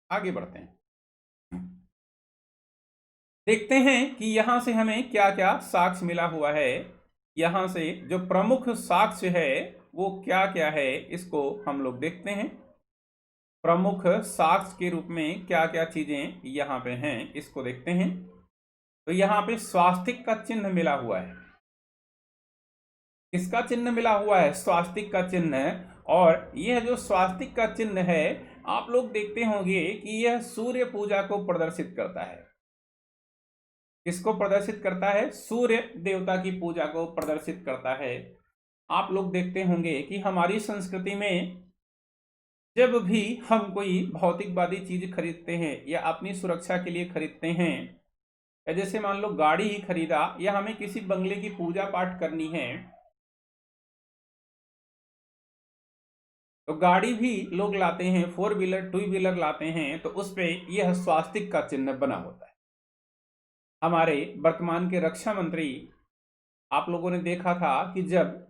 आगे बढ़ते हैं, देखते हैं कि यहां से हमें क्या क्या साक्ष्य मिला हुआ है। यहां से जो प्रमुख साक्ष्य है वो क्या क्या है, इसको हम लोग देखते हैं। प्रमुख साक्ष्य के रूप में क्या क्या चीजें यहां पे हैं इसको देखते हैं। तो यहां पे स्वास्तिक का चिन्ह मिला हुआ है। किसका चिन्ह मिला हुआ है? स्वास्तिक का चिन्ह। और यह जो स्वास्तिक का चिन्ह है आप लोग देखते होंगे कि यह सूर्य पूजा को प्रदर्शित करता है। किसको प्रदर्शित करता है? सूर्य देवता की पूजा को प्रदर्शित करता है। आप लोग देखते होंगे कि हमारी संस्कृति में जब भी हम कोई भौतिकवादी चीज खरीदते हैं या अपनी सुरक्षा के लिए खरीदते हैं, या जैसे मान लो गाड़ी ही खरीदा या हमें किसी बंगले की पूजा पाठ करनी है, तो गाड़ी भी लोग लाते हैं, 4 व्हीलर 2 व्हीलर लाते हैं, तो उस पे यह स्वास्तिक का चिन्ह बना होता है। हमारे वर्तमान के रक्षा मंत्री, आप लोगों ने देखा था कि जब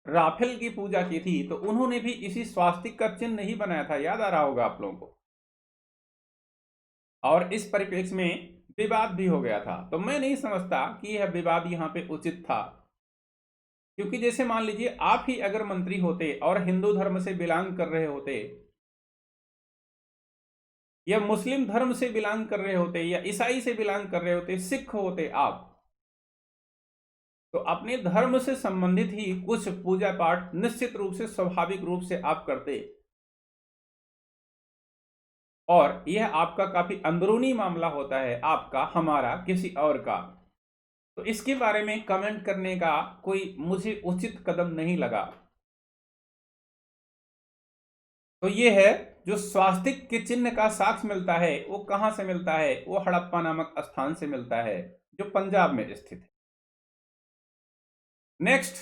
राफेल की पूजा की थी तो उन्होंने भी इसी स्वास्तिक का चिन्ह नहीं बनाया था, याद आ रहा होगा आप लोगों को। और इस परिप्रेक्ष्य में विवाद भी हो गया था। तो मैं नहीं समझता कि यह विवाद यहाँ पे उचित था, क्योंकि जैसे मान लीजिए आप ही अगर मंत्री होते और हिंदू धर्म से बिलोंग कर रहे होते, या मुस्लिम धर्म से बिलोंग कर रहे होते, या ईसाई से बिलोंग कर रहे होते, सिख होते आप, तो अपने धर्म से संबंधित ही कुछ पूजा पाठ निश्चित रूप से स्वाभाविक रूप से आप करते, और यह आपका काफी अंदरूनी मामला होता है, आपका, हमारा, किसी और का। तो इसके बारे में कमेंट करने का कोई मुझे उचित कदम नहीं लगा। तो ये है जो स्वास्तिक के चिन्ह का साक्ष्य मिलता है, वो कहां से मिलता है? वो हड़प्पा नामक स्थान से मिलता है, जो पंजाब में स्थित है। नेक्स्ट,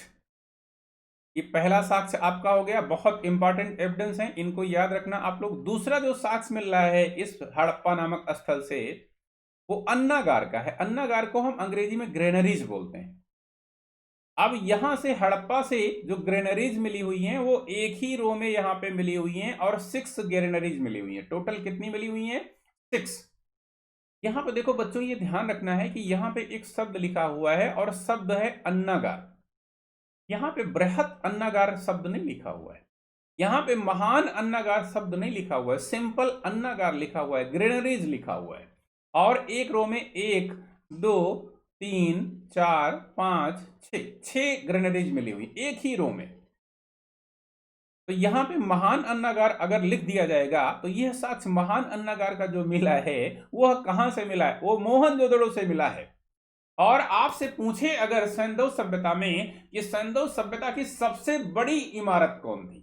ये पहला साक्ष्य आपका हो गया, बहुत इंपॉर्टेंट एविडेंस है, इनको याद रखना आप लोग। दूसरा जो साक्ष्य मिल रहा है इस हड़प्पा नामक स्थल से, वो अन्नागार का है। अन्नागार को हम अंग्रेजी में ग्रेनरीज बोलते हैं। अब यहां से हड़प्पा से जो ग्रेनरीज मिली हुई हैं वो एक ही रो में यहां पे मिली हुई हैं, और 6 ग्रेनरीज मिली हुई हैं। टोटल कितनी मिली हुई हैं? 6। यहां पे देखो बच्चों, ये ध्यान रखना है कि यहां पे एक शब्द लिखा हुआ है और शब्द है अन्नागार। यहां पे बृहत अन्नागार शब्द नहीं लिखा हुआ है, यहां पे महान अन्नागार शब्द नहीं लिखा हुआ है, सिंपल अन्नागार लिखा हुआ है, ग्रेनरीज लिखा हुआ है। और एक रो में 1 2 3 4 5 6 ग्रेनरीज मिली हुई एक ही रो में। तो यहां पे महान अन्नागार अगर लिख दिया जाएगा तो यह साक्ष्य महान अन्नागार का जो मिला है वह कहां से मिला है? वो मोहनजोदड़ो से मिला है। और आपसे पूछे अगर सैंधव सभ्यता में, ये सैंधव सभ्यता की सबसे बड़ी इमारत कौन थी,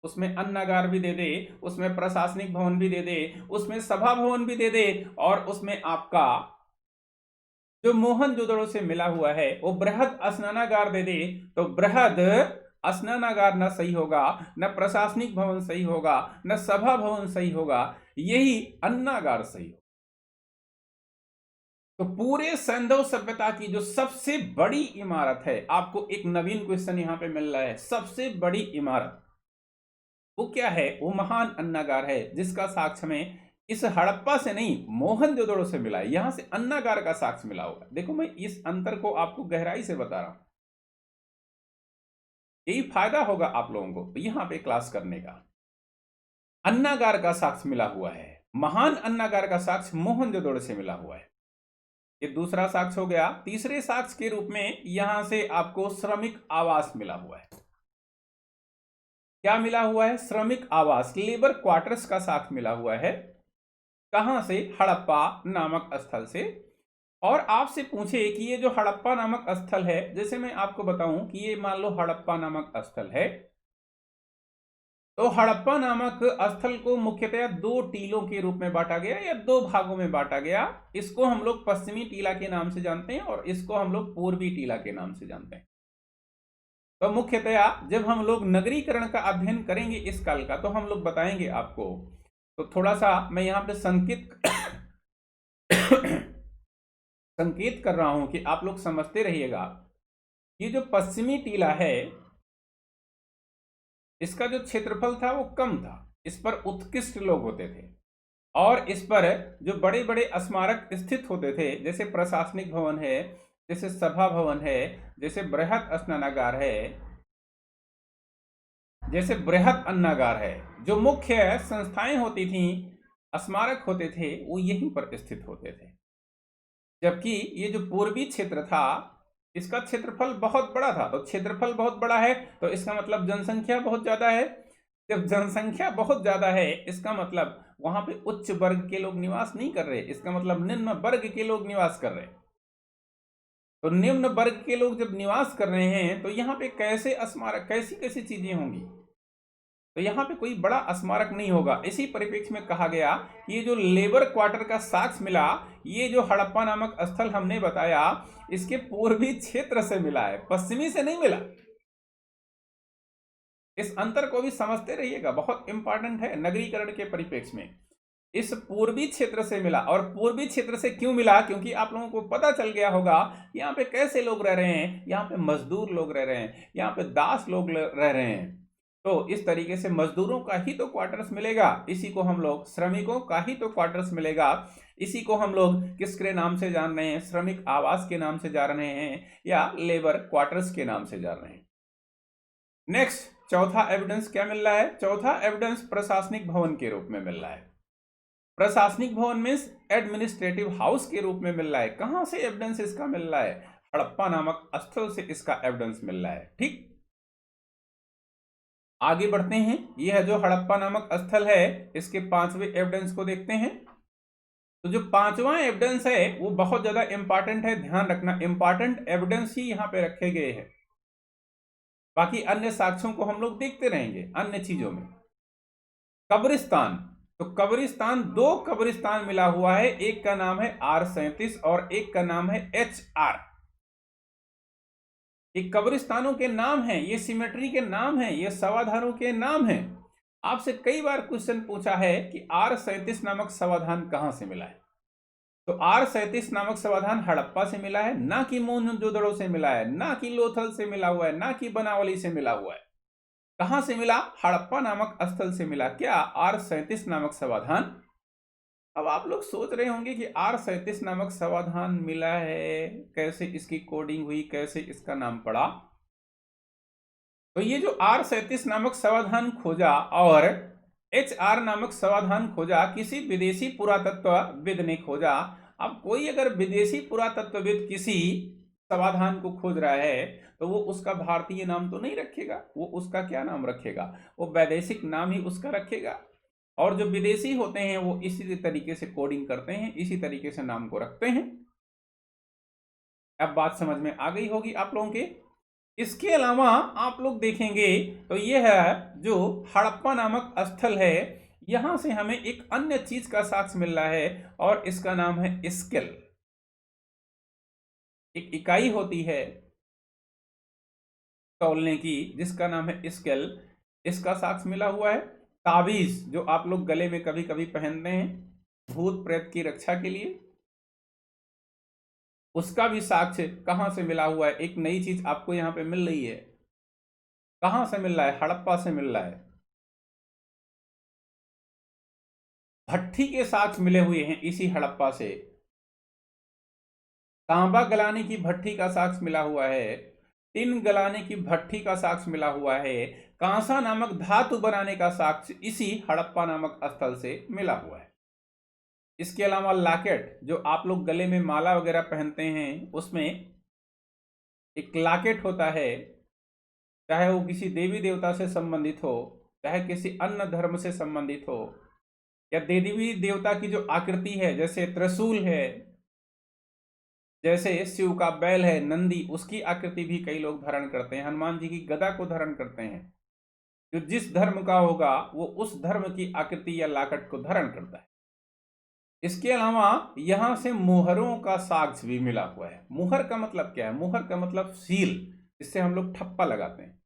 उसमें अन्नागार भी दे दे, उसमें प्रशासनिक भवन भी दे दे, उसमें सभा भवन भी दे दे, और उसमें आपका जो मोहनजोदड़ो से मिला हुआ है वो बृहद स्नानागार दे दे, तो बृहद स्नानागार न सही होगा, न प्रशासनिक भवन सही होगा, न सभा भवन सही होगा, यही अन्नागार सही होगा। तो पूरे सैंधव सभ्यता की जो सबसे बड़ी इमारत है, आपको एक नवीन क्वेश्चन यहां पे मिल रहा है, सबसे बड़ी इमारत वो क्या है? वो महान अन्नागार है, जिसका साक्ष्य में इस हड़प्पा से नहीं मोहनजोदड़ो से मिला है। यहां से अन्नागार का साक्ष्य मिला होगा। देखो मैं इस अंतर को आपको गहराई से बता रहा हूं, यही फायदा होगा आप लोगों को यहां पे क्लास करने का। अन्नागार का साक्ष्य मिला हुआ है, महान अन्नागार का साक्ष्य मोहनजोदड़ो से मिला हुआ है। ये दूसरा साक्ष्य हो गया। तीसरे साक्ष्य के रूप में यहां से आपको श्रमिक आवास मिला हुआ है। क्या मिला हुआ है? श्रमिक आवास, लेबर क्वार्टर्स का साक्ष्य मिला हुआ है। कहां से? हड़प्पा नामक स्थल से। और आपसे पूछे कि ये जो हड़प्पा नामक स्थल है, जैसे मैं आपको बताऊं कि ये मान लो हड़प्पा नामक स्थल है, तो हड़प्पा नामक स्थल को मुख्यतः 2 टीलों के रूप में बांटा गया, या 2 भागों में बांटा गया। इसको हम लोग पश्चिमी टीला के नाम से जानते हैं और इसको हम लोग पूर्वी टीला के नाम से जानते हैं। तो मुख्यतः जब हम लोग नगरीकरण का अध्ययन करेंगे इस काल का, तो हम लोग बताएंगे आपको। तो थोड़ा सा मैं यहां पे संकेत कर रहा हूं कि आप लोग समझते रहिएगा। ये जो पश्चिमी टीला है, इसका जो क्षेत्रफल था वो कम था, इस पर उत्कृष्ट लोग होते थे, और इस पर जो बड़े बड़े स्मारक स्थित होते थे, जैसे प्रशासनिक भवन है, जैसे सभा भवन है, जैसे बृहद स्नानागार है, जैसे बृहद अन्नागार है, जो मुख्य संस्थाएं होती थी, स्मारक होते थे, वो यहीं पर स्थित होते थे। जबकि ये जो पूर्वी क्षेत्र था, इसका क्षेत्रफल बहुत बड़ा था। तो क्षेत्रफल बहुत बड़ा है तो इसका मतलब जनसंख्या बहुत ज्यादा है। जब जनसंख्या बहुत ज्यादा है, इसका मतलब वहां पे उच्च वर्ग के लोग निवास नहीं कर रहे, इसका मतलब निम्न वर्ग के लोग निवास कर रहे हैं। तो निम्न वर्ग के लोग जब निवास कर रहे हैं तो यहाँ पे कैसे स्मारक, कैसी कैसी चीजें होंगी, तो यहाँ पे कोई बड़ा स्मारक नहीं होगा। इसी परिप्रेक्ष्य में कहा गया कि ये जो लेबर क्वार्टर का साक्ष्य मिला, ये जो हड़प्पा नामक स्थल हमने बताया, इसके पूर्वी क्षेत्र से मिला है, पश्चिमी से नहीं मिला। इस अंतर को भी समझते रहिएगा, बहुत इंपॉर्टेंट है नगरीकरण के परिप्रेक्ष्य में। इस पूर्वी क्षेत्र से मिला, और पूर्वी क्षेत्र से क्यों मिला, क्योंकि आप लोगों को पता चल गया होगा यहाँ पे कैसे लोग रह रहे हैं, यहाँ पे मजदूर लोग रह रहे हैं, यहाँ पे दास लोग रह रहे हैं। तो इस तरीके से मजदूरों का ही तो क्वार्टर्स मिलेगा, इसी को हम लोग श्रमिकों का ही तो क्वार्टर्स मिलेगा, इसी को हम लोग किसके नाम से जान रहे हैं, श्रमिक आवास के नाम से जान रहे हैं या लेबर क्वार्टर्स के नाम से जान रहे हैं। नेक्स्ट, चौथा एविडेंस क्या मिल रहा है? चौथा एविडेंस प्रशासनिक भवन के रूप में मिल रहा है। प्रशासनिक भवन मीन्स एडमिनिस्ट्रेटिव हाउस के रूप में मिल रहा है। कहां से एविडेंस इसका मिल रहा है? हड़प्पा नामक स्थल से इसका एविडेंस मिल रहा है। ठीक, आगे बढ़ते हैं। यह जो हड़प्पा नामक स्थल है, इसके पांचवें एविडेंस को देखते हैं। तो जो पांचवा एविडेंस है वो बहुत ज्यादा इंपॉर्टेंट है, ध्यान रखना, इंपॉर्टेंट एविडेंस ही यहां पे रखे गए हैं, बाकी अन्य साक्ष्यों को हम लोग देखते रहेंगे अन्य चीजों में। कब्रिस्तान, तो कब्रिस्तान, दो कब्रिस्तान मिला हुआ है, एक का नाम है R37 और एक का नाम है HR। ये कब्रिस्तानों के नाम हैं, ये सिमेट्री के नाम हैं, ये समाधानों के नाम हैं। आपसे कई बार क्वेश्चन पूछा है कि R37 नामक समाधान कहां से मिला है, तो R37 नामक समाधान हड़प्पा से मिला है, ना कि मोहनजोदड़ो से मिला है, ना कि लोथल से मिला हुआ है, ना कि बनावली से मिला हुआ है। कहां से मिला? हड़प्पा नामक स्थल से मिला। क्या? R37 नामक समाधान। अब आप लोग सोच रहे होंगे कि R37 नामक समाधान मिला है, कैसे इसकी कोडिंग हुई, कैसे इसका नाम पड़ा। तो ये जो R37 नामक समाधान खोजा और HR नामक समाधान खोजा, किसी विदेशी पुरातत्वविद ने खोजा। अब कोई अगर विदेशी पुरातत्वविद किसी समाधान को खोज रहा है तो वो उसका भारतीय नाम तो नहीं रखेगा, वो उसका क्या नाम रखेगा? वो वैदेशिक नाम ही उसका रखेगा। और जो विदेशी होते हैं वो इसी तरीके से कोडिंग करते हैं, इसी तरीके से नाम को रखते हैं। अब बात समझ में आ गई होगी आप लोगों के। इसके अलावा आप लोग देखेंगे तो यह है जो हड़प्पा नामक स्थल है, यहां से हमें एक अन्य चीज का साक्ष्य मिल रहा है और इसका नाम है स्केल। एक इकाई होती है तौलने की जिसका नाम है स्केल, इसका साक्ष्य मिला हुआ है। ताबीज जो आप लोग गले में कभी कभी पहनते हैं भूत प्रेत की रक्षा के लिए, उसका भी साक्ष्य कहां से मिला हुआ है? एक नई चीज आपको यहां पे मिल रही है, कहां से मिल रहा है? हड़प्पा से मिल रहा है। भट्ठी के साक्ष्य मिले हुए हैं इसी हड़प्पा से। तांबा गलाने की भट्ठी का साक्ष्य मिला हुआ है, टिन गलाने की भट्ठी का साक्ष्य मिला हुआ है, कांसा नामक धातु बनाने का साक्ष्य इसी हड़प्पा नामक स्थल से मिला हुआ है। इसके अलावा लॉकेट जो आप लोग गले में माला वगैरह पहनते हैं, उसमें एक लॉकेट होता है, चाहे वो किसी देवी देवता से संबंधित हो, चाहे किसी अन्य धर्म से संबंधित हो, या देवी देवता की जो आकृति है, जैसे त्रिशूल है, जैसे शिव का बैल है, नंदी, उसकी आकृति भी कई लोग धारण करते हैं, हनुमान जी की गदा को धारण करते हैं। जो जिस धर्म का होगा वो उस धर्म की आकृति या लाकट को धारण करता है। इसके अलावा यहां से मुहरों का साक्ष्य भी मिला हुआ है। मुहर का मतलब क्या है? मुहर का मतलब सील, जिससे हम लोग ठप्पा लगाते हैं।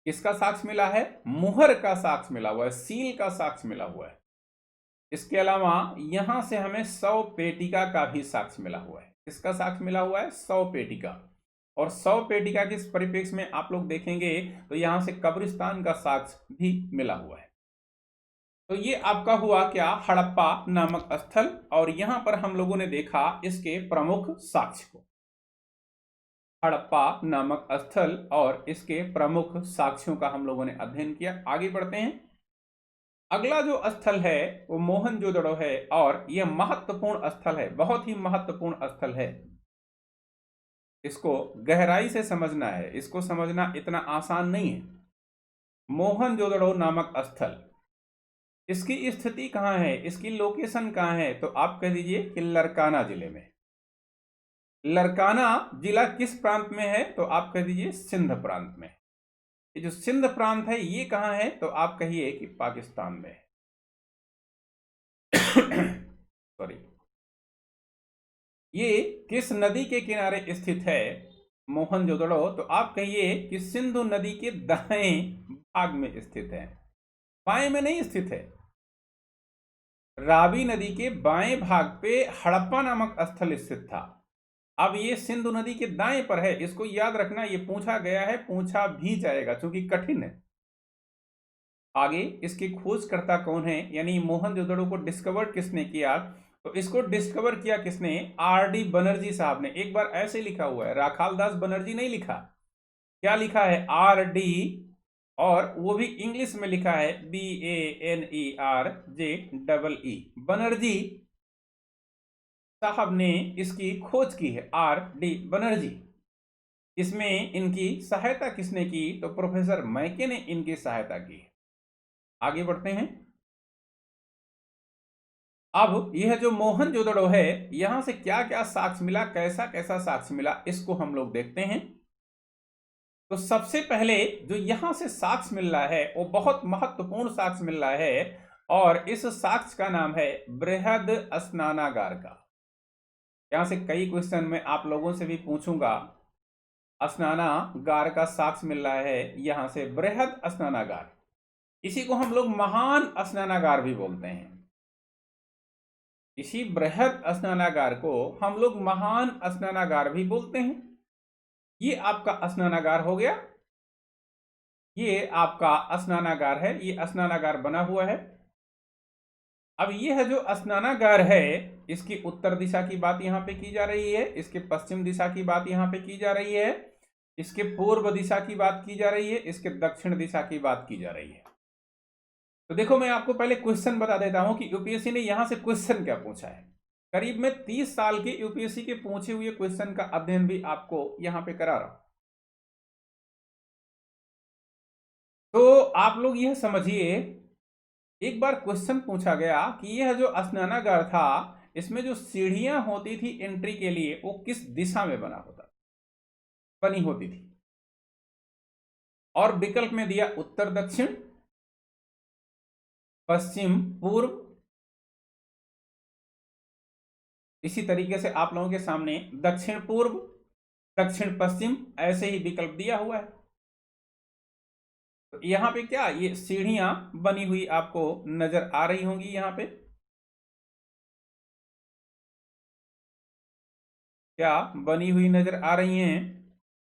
किसका साक्ष्य मिला है? मुहर का साक्ष्य मिला हुआ है, सील का साक्ष्य मिला हुआ है। इसके अलावा यहां से हमें 100 पेटिका का भी साक्ष्य मिला हुआ है। किसका साक्ष्य मिला हुआ है? 100 पेटिका। और 100 पेटिका के परिप्रेक्ष्य में आप लोग देखेंगे तो यहां से कब्रिस्तान का साक्ष्य भी मिला हुआ है। तो ये आपका हुआ क्या? हड़प्पा नामक स्थल। और यहां पर हम लोगों ने देखा इसके प्रमुख साक्ष्य को, हड़प्पा नामक स्थल और इसके प्रमुख साक्ष्यों का हम लोगों ने अध्ययन किया। आगे बढ़ते हैं। अगला जो स्थल है वो मोहनजोदड़ो है, और यह महत्वपूर्ण स्थल है, बहुत ही महत्वपूर्ण स्थल है। इसको गहराई से समझना है, इसको समझना इतना आसान नहीं है। मोहनजोदड़ो नामक स्थल, इसकी स्थिति कहाँ है, इसकी लोकेशन कहाँ है, तो आप कह दीजिए कि लरकाना जिले में। लरकाना जिला किस प्रांत में है, तो आप कह दीजिए सिंध प्रांत में। ये जो सिंध प्रांत है ये कहाँ है, तो आप कहिए कि पाकिस्तान में है। सॉरी। ये किस नदी के किनारे स्थित है मोहनजोदड़ो, तो आप कहिए कि सिंधु नदी के दाएं भाग में स्थित है, बाएं में नहीं स्थित है। रावी नदी के बाएं भाग पे हड़प्पा नामक स्थल स्थित था। अब ये सिंधु नदी के दाएं पर है, इसको याद रखना, ये पूछा गया है, पूछा भी जाएगा क्योंकि कठिन है। आगे इसके खोजकर्ता कौन है, यानी मोहनजोदड़ो को डिस्कवर किसने किया, तो इसको डिस्कवर किया किसने, आर.डी. बनर्जी साहब ने। एक बार ऐसे लिखा हुआ है, राखालदास बनर्जी नहीं लिखा, क्या लिखा है, आर.डी. और वो भी इंग्लिश में लिखा है BANERJEE, बनर्जी साहब ने इसकी खोज की है, आर.डी. बनर्जी। इसमें इनकी सहायता किसने की, तो प्रोफेसर मैके ने इनकी सहायता की। आगे बढ़ते हैं। अब यह जो मोहनजोदड़ो है, यहां से क्या क्या साक्ष्य मिला, कैसा कैसा साक्ष्य मिला, इसको हम लोग देखते हैं। तो सबसे पहले जो यहां से साक्ष्य मिल रहा है वो बहुत महत्वपूर्ण साक्ष्य मिल रहा है, और इस साक्ष्य का नाम है बृहद स्नानागार का। यहां से कई क्वेश्चन में आप लोगों से भी पूछूंगा, स्नानागार का साक्ष्य मिल रहा है यहां से बृहद स्नानागार। इसी को हम लोग महान स्नानागार भी बोलते हैं। इसी बृहद स्नानागार को हम लोग महान स्नानागार भी बोलते हैं। ये आपका स्नानागार हो गया, ये आपका स्नानागार है, ये स्नानागार बना हुआ है। अब यह जो स्नानागार है, इसकी उत्तर दिशा की बात यहां पे की जा रही है, इसके पश्चिम दिशा की बात यहां पे की जा रही है, इसके पूर्व दिशा की बात की जा रही है, इसके दक्षिण दिशा की बात की जा रही है। तो देखो, मैं आपको पहले क्वेश्चन बता देता हूं कि यूपीएससी ने यहां से क्वेश्चन क्या पूछा है। करीब में 30 साल के यूपीएससी के पूछे हुए क्वेश्चन का अध्ययन भी आपको यहां पे करा रहा हूं। तो आप लोग यह समझिए, एक बार क्वेश्चन पूछा गया कि यह जो स्नानागार था, इसमें जो सीढ़ियां होती थी एंट्री के लिए, वो किस दिशा में बनी होती थी, और विकल्प में दिया उत्तर दक्षिण, पश्चिम पूर्व। इसी तरीके से आप लोगों के सामने दक्षिण पूर्व, दक्षिण पश्चिम, ऐसे ही विकल्प दिया हुआ है। तो यहां पे क्या, ये सीढ़ियां बनी हुई आपको नजर आ रही होंगी, यहां पे क्या बनी हुई नजर आ रही हैं,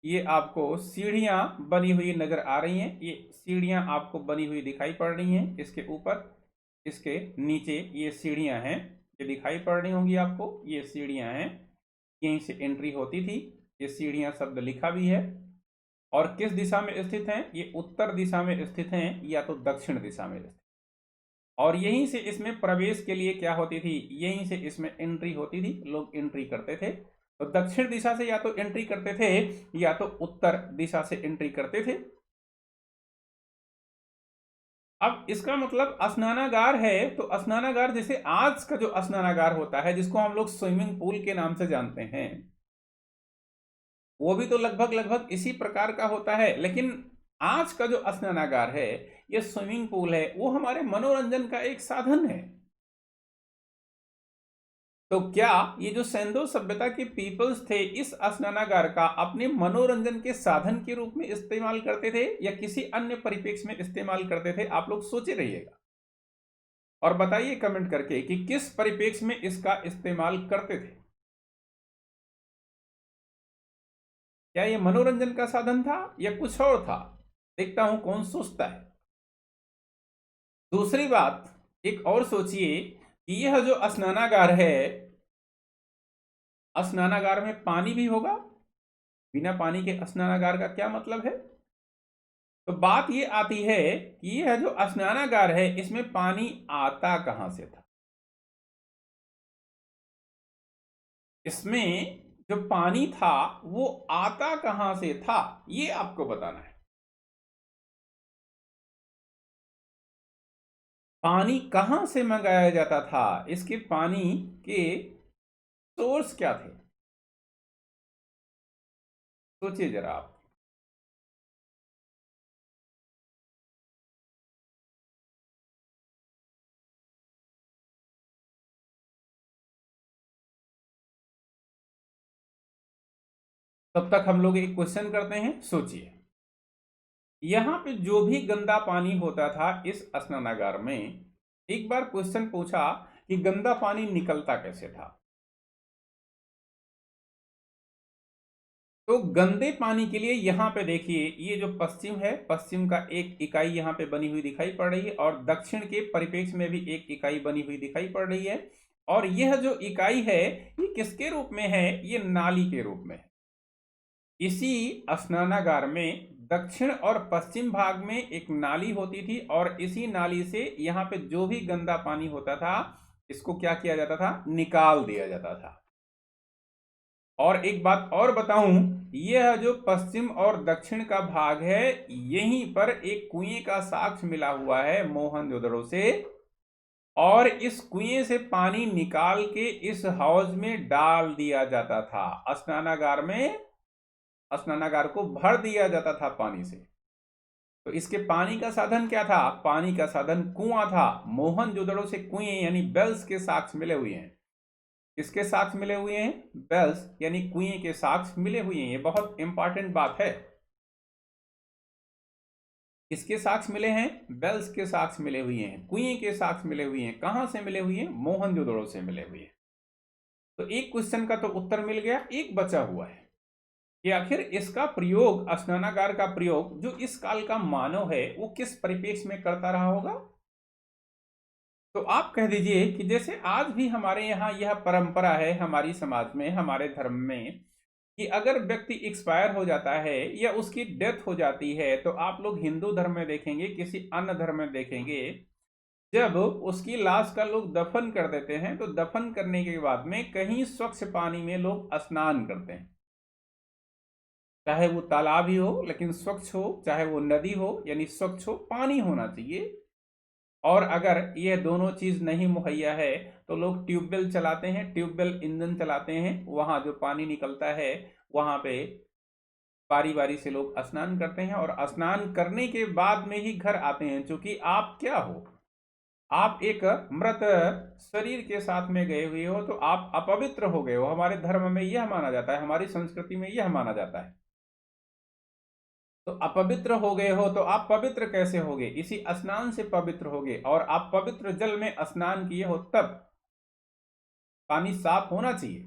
ये आपको सीढ़ियां बनी हुई नजर आ रही हैं। ये सीढ़ियां आपको बनी हुई दिखाई पड़ रही हैं, इसके ऊपर, इसके नीचे ये सीढ़ियां हैं, ये दिखाई पड़ रही होंगी आपको, ये सीढ़ियां हैं, यहीं से एंट्री होती थी। ये सीढ़ियां शब्द लिखा भी है, और किस दिशा में स्थित हैं, ये उत्तर दिशा में स्थित हैं या तो दक्षिण दिशा में स्थित। और यहीं से इसमें प्रवेश के लिए क्या होती थी, यहीं से इसमें एंट्री होती थी, लोग एंट्री करते थे। तो दक्षिण दिशा से या तो एंट्री करते थे या तो उत्तर दिशा से एंट्री करते थे। अब इसका मतलब स्नानागार है, तो स्नानागार जैसे आज का जो स्नानागार होता है, जिसको हम लोग स्विमिंग पूल के नाम से जानते हैं, वो भी तो लगभग लगभग इसी प्रकार का होता है। लेकिन आज का जो स्नानागार है, ये स्विमिंग पूल है, वो हमारे मनोरंजन का एक साधन है। तो क्या ये जो सैंडो सभ्यता के पीपल्स थे, इस स्नानागार का अपने मनोरंजन के साधन के रूप में इस्तेमाल करते थे या किसी अन्य परिप्रेक्ष्य में इस्तेमाल करते थे? आप लोग सोचे रहिएगा और बताइए कमेंट करके कि किस परिप्रेक्ष्य में इसका इस्तेमाल करते थे। क्या ये मनोरंजन का साधन था या कुछ और था? देखता हूं कौन सोचता है। दूसरी बात, एक और सोचिए कि यह जो स्नानागार है, स्नानागार में पानी भी होगा। बिना पानी के स्नानागार का क्या मतलब है? तो बात ये आती है कि यह जो स्नानागार है, इसमें पानी आता कहां से था। इसमें जो पानी था वो आता कहां से था, ये आपको बताना है। पानी कहां से मंगाया जाता था, इसके पानी के सोर्स क्या थे? सोचिए जरा आप। तब तक हम लोग एक क्वेश्चन करते हैं, सोचिए। यहां पे जो भी गंदा पानी होता था इस स्नानागार में, एक बार क्वेश्चन पूछा कि गंदा पानी निकलता कैसे था। तो गंदे पानी के लिए यहां पे देखिए, ये जो पश्चिम है, पश्चिम का एक इकाई यहां पे बनी हुई दिखाई पड़ रही है, और दक्षिण के परिप्रेक्ष्य में भी एक इकाई बनी हुई दिखाई पड़ रही है। और यह जो इकाई है, ये किसके रूप में है? ये नाली के रूप में है। इसी स्नानागार में दक्षिण और पश्चिम भाग में एक नाली होती थी, और इसी नाली से यहाँ पे जो भी गंदा पानी होता था, इसको क्या किया जाता था? निकाल दिया जाता था। और एक बात और बताऊं, यह जो पश्चिम और दक्षिण का भाग है, यहीं पर एक कुएं का साक्ष्य मिला हुआ है मोहनजोदड़ो से, और इस कुएं से पानी निकाल के इस हौज में डाल दिया जाता था। स्नानागार को भर दिया जाता था पानी से। तो इसके पानी का साधन क्या था? पानी का साधन कुआं था। मोहनजोदड़ो से कुएं यानी बेल्स के साक्ष्य मिले हुए हैं। किसके साक्ष्य मिले हुए हैं? बेल्स यानी कुएं के साक्ष्य मिले हुए हैं। ये बहुत इंपॉर्टेंट बात है। किसके साक्ष्य मिले हैं? बेल्स के साक्ष्य मिले हुए हैं, कुएं के साक्ष्य मिले हुए हैं। कहां से मिले हुए हैं? मोहनजोदड़ो से मिले हुए हैं। तो एक क्वेश्चन का तो उत्तर मिल गया, एक बचा हुआ है कि आखिर इसका प्रयोग, स्नानागार का प्रयोग जो इस काल का मानव है वो किस परिप्रेक्ष्य में करता रहा होगा? तो आप कह दीजिए कि जैसे आज भी हमारे यहाँ यह परंपरा है, हमारी समाज में, हमारे धर्म में, कि अगर व्यक्ति एक्सपायर हो जाता है या उसकी डेथ हो जाती है, तो आप लोग हिंदू धर्म में देखेंगे, किसी अन्य धर्म में देखेंगे, जब उसकी लाश का लोग दफन कर देते हैं, तो दफन करने के बाद में कहीं स्वच्छ पानी में लोग स्नान करते हैं। चाहे वो तालाब ही हो लेकिन स्वच्छ हो, चाहे वो नदी हो यानी स्वच्छ हो, पानी होना चाहिए। और अगर ये दोनों चीज नहीं मुहैया है, तो लोग ट्यूबवेल चलाते हैं, ट्यूबवेल इंजन चलाते हैं, वहां जो पानी निकलता है वहां पे बारी बारी से लोग स्नान करते हैं, और स्नान करने के बाद में ही घर आते हैं। क्योंकि आप क्या हो? आप एक मृत शरीर के साथ में गए हुए हो, तो आप अपवित्र हो गए हो। हमारे धर्म में यह माना जाता है, हमारी संस्कृति में यह माना जाता है। तो अपवित्र हो गए हो, तो आप पवित्र कैसे होगे? इसी स्नान से पवित्र होगे। और आप पवित्र जल में स्नान किए हो, तब पानी साफ होना चाहिए।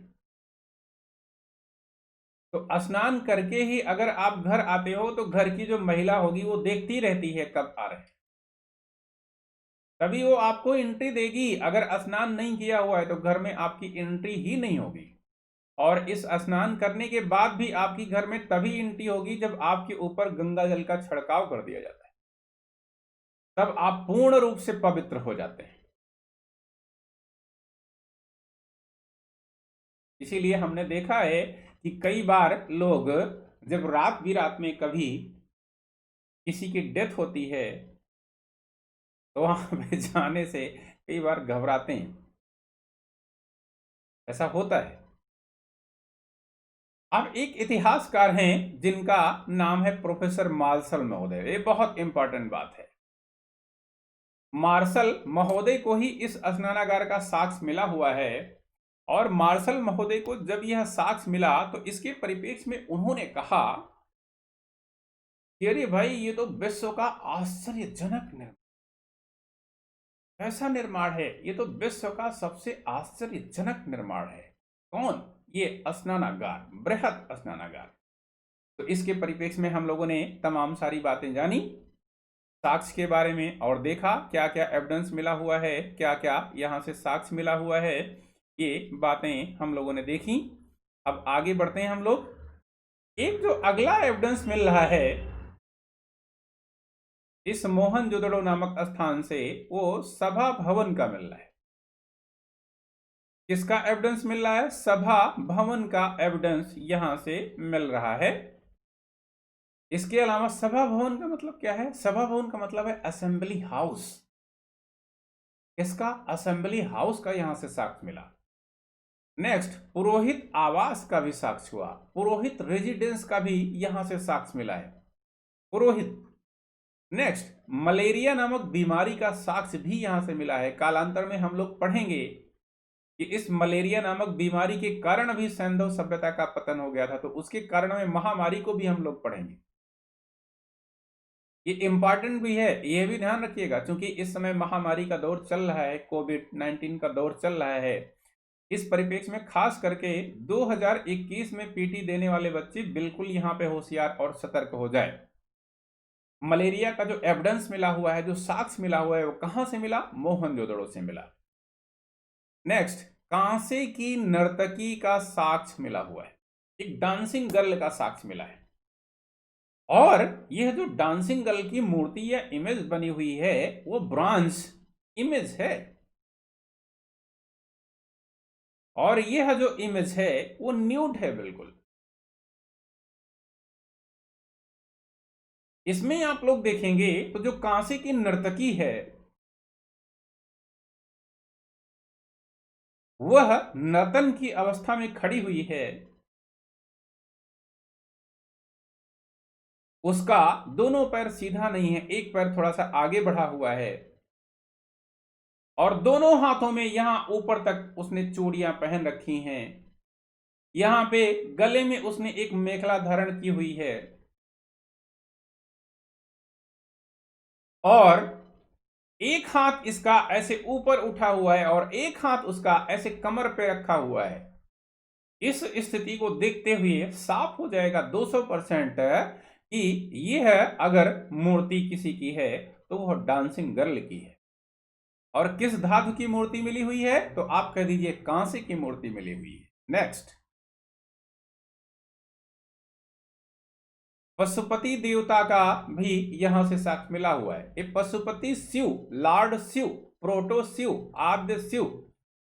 तो स्नान करके ही अगर आप घर आते हो, तो घर की जो महिला होगी वो देखती रहती है कब आ रहे हैं, तभी वो आपको एंट्री देगी। अगर स्नान नहीं किया हुआ है तो घर में आपकी एंट्री ही नहीं होगी। और इस स्नान करने के बाद भी आपकी घर में तभी एंट्री होगी जब आपके ऊपर गंगा जल का छिड़काव कर दिया जाता है, तब आप पूर्ण रूप से पवित्र हो जाते हैं। इसीलिए हमने देखा है कि कई बार लोग, जब रात बिरात में कभी किसी की डेथ होती है, तो वहां पे जाने से कई बार घबराते हैं। ऐसा होता है। अब एक इतिहासकार हैं जिनका नाम है प्रोफेसर मार्शल महोदय। ये बहुत इंपॉर्टेंट बात है। मार्शल महोदय को ही इस स्नानागार का साक्ष्य मिला हुआ है। और मार्शल महोदय को जब यह साक्ष्य मिला, तो इसके परिप्रेक्ष्य में उन्होंने कहा कि अरे भाई, ये तो विश्व का आश्चर्यजनक निर्माण, ऐसा निर्माण है, ये तो विश्व का सबसे आश्चर्यजनक निर्माण है। कौन? ये स्नानागार, बृहत स्नानागार। तो इसके परिप्रेक्ष्य में हम लोगों ने तमाम सारी बातें जानी साक्ष्य के बारे में, और देखा क्या क्या एविडेंस मिला हुआ है, क्या क्या यहां से साक्ष्य मिला हुआ है। ये बातें हम लोगों ने देखी। अब आगे बढ़ते हैं हम लोग। एक जो अगला एविडेंस मिल रहा है इस मोहनजोदड़ो नामक स्थान से, वो सभा भवन का मिल रहा है। किसका एविडेंस मिल रहा है? सभा भवन का एविडेंस यहां से मिल रहा है। इसके अलावा सभा भवन का मतलब क्या है? सभा भवन का मतलब है असेंबली हाउस। इसका असेंबली हाउस का यहां से साक्ष्य मिला। नेक्स्ट, पुरोहित आवास का भी साक्ष्य हुआ, पुरोहित रेजिडेंस का भी यहां से साक्ष्य मिला है, पुरोहित। नेक्स्ट, मलेरिया नामक बीमारी का साक्ष्य भी यहां से मिला है। कालांतर में हम लोग पढ़ेंगे कि इस मलेरिया नामक बीमारी के कारण भी सैंधव सभ्यता का पतन हो गया था, तो उसके कारण में महामारी को भी हम लोग पढ़ेंगे। ये इंपॉर्टेंट भी है, ये भी ध्यान रखिएगा, क्योंकि इस समय महामारी का दौर चल रहा है, कोविड-19 का दौर चल रहा है। इस परिप्रेक्ष्य में खास करके 2021 में पीटी देने वाले बच्चे बिल्कुल यहां पे होशियार और सतर्क हो जाए। मलेरिया का जो एविडेंस मिला हुआ है, जो साक्ष्य मिला हुआ है, वो कहां से मिला? मोहनजोदड़ो से मिला। नेक्स्ट, कांसे की नर्तकी का साक्ष्य मिला हुआ है, एक डांसिंग गर्ल का साक्ष्य मिला है। और यह जो डांसिंग गर्ल की मूर्ति या इमेज बनी हुई है वो ब्रॉन्ज इमेज है, और यह जो इमेज है वो न्यूड है बिल्कुल। इसमें आप लोग देखेंगे तो जो कांसे की नर्तकी है वह नर्तन की अवस्था में खड़ी हुई है, उसका दोनों पैर सीधा नहीं है, एक पैर थोड़ा सा आगे बढ़ा हुआ है, और दोनों हाथों में यहां ऊपर तक उसने चूड़ियां पहन रखी हैं। यहां पे गले में उसने एक मेखला धारण की हुई है, और एक हाथ इसका ऐसे ऊपर उठा हुआ है और एक हाथ उसका ऐसे कमर पे रखा हुआ है। इस स्थिति को देखते हुए साफ हो जाएगा 200% कि यह अगर मूर्ति किसी की है तो वह डांसिंग गर्ल की है। और किस धातु की मूर्ति मिली हुई है? तो आप कह दीजिए कांसे की मूर्ति मिली हुई है। नेक्स्ट, पशुपति देवता का भी यहां से साक्ष्य मिला हुआ है। ये पशुपति शिव, लॉर्ड शिव, प्रोटो शिव, आद्य शिव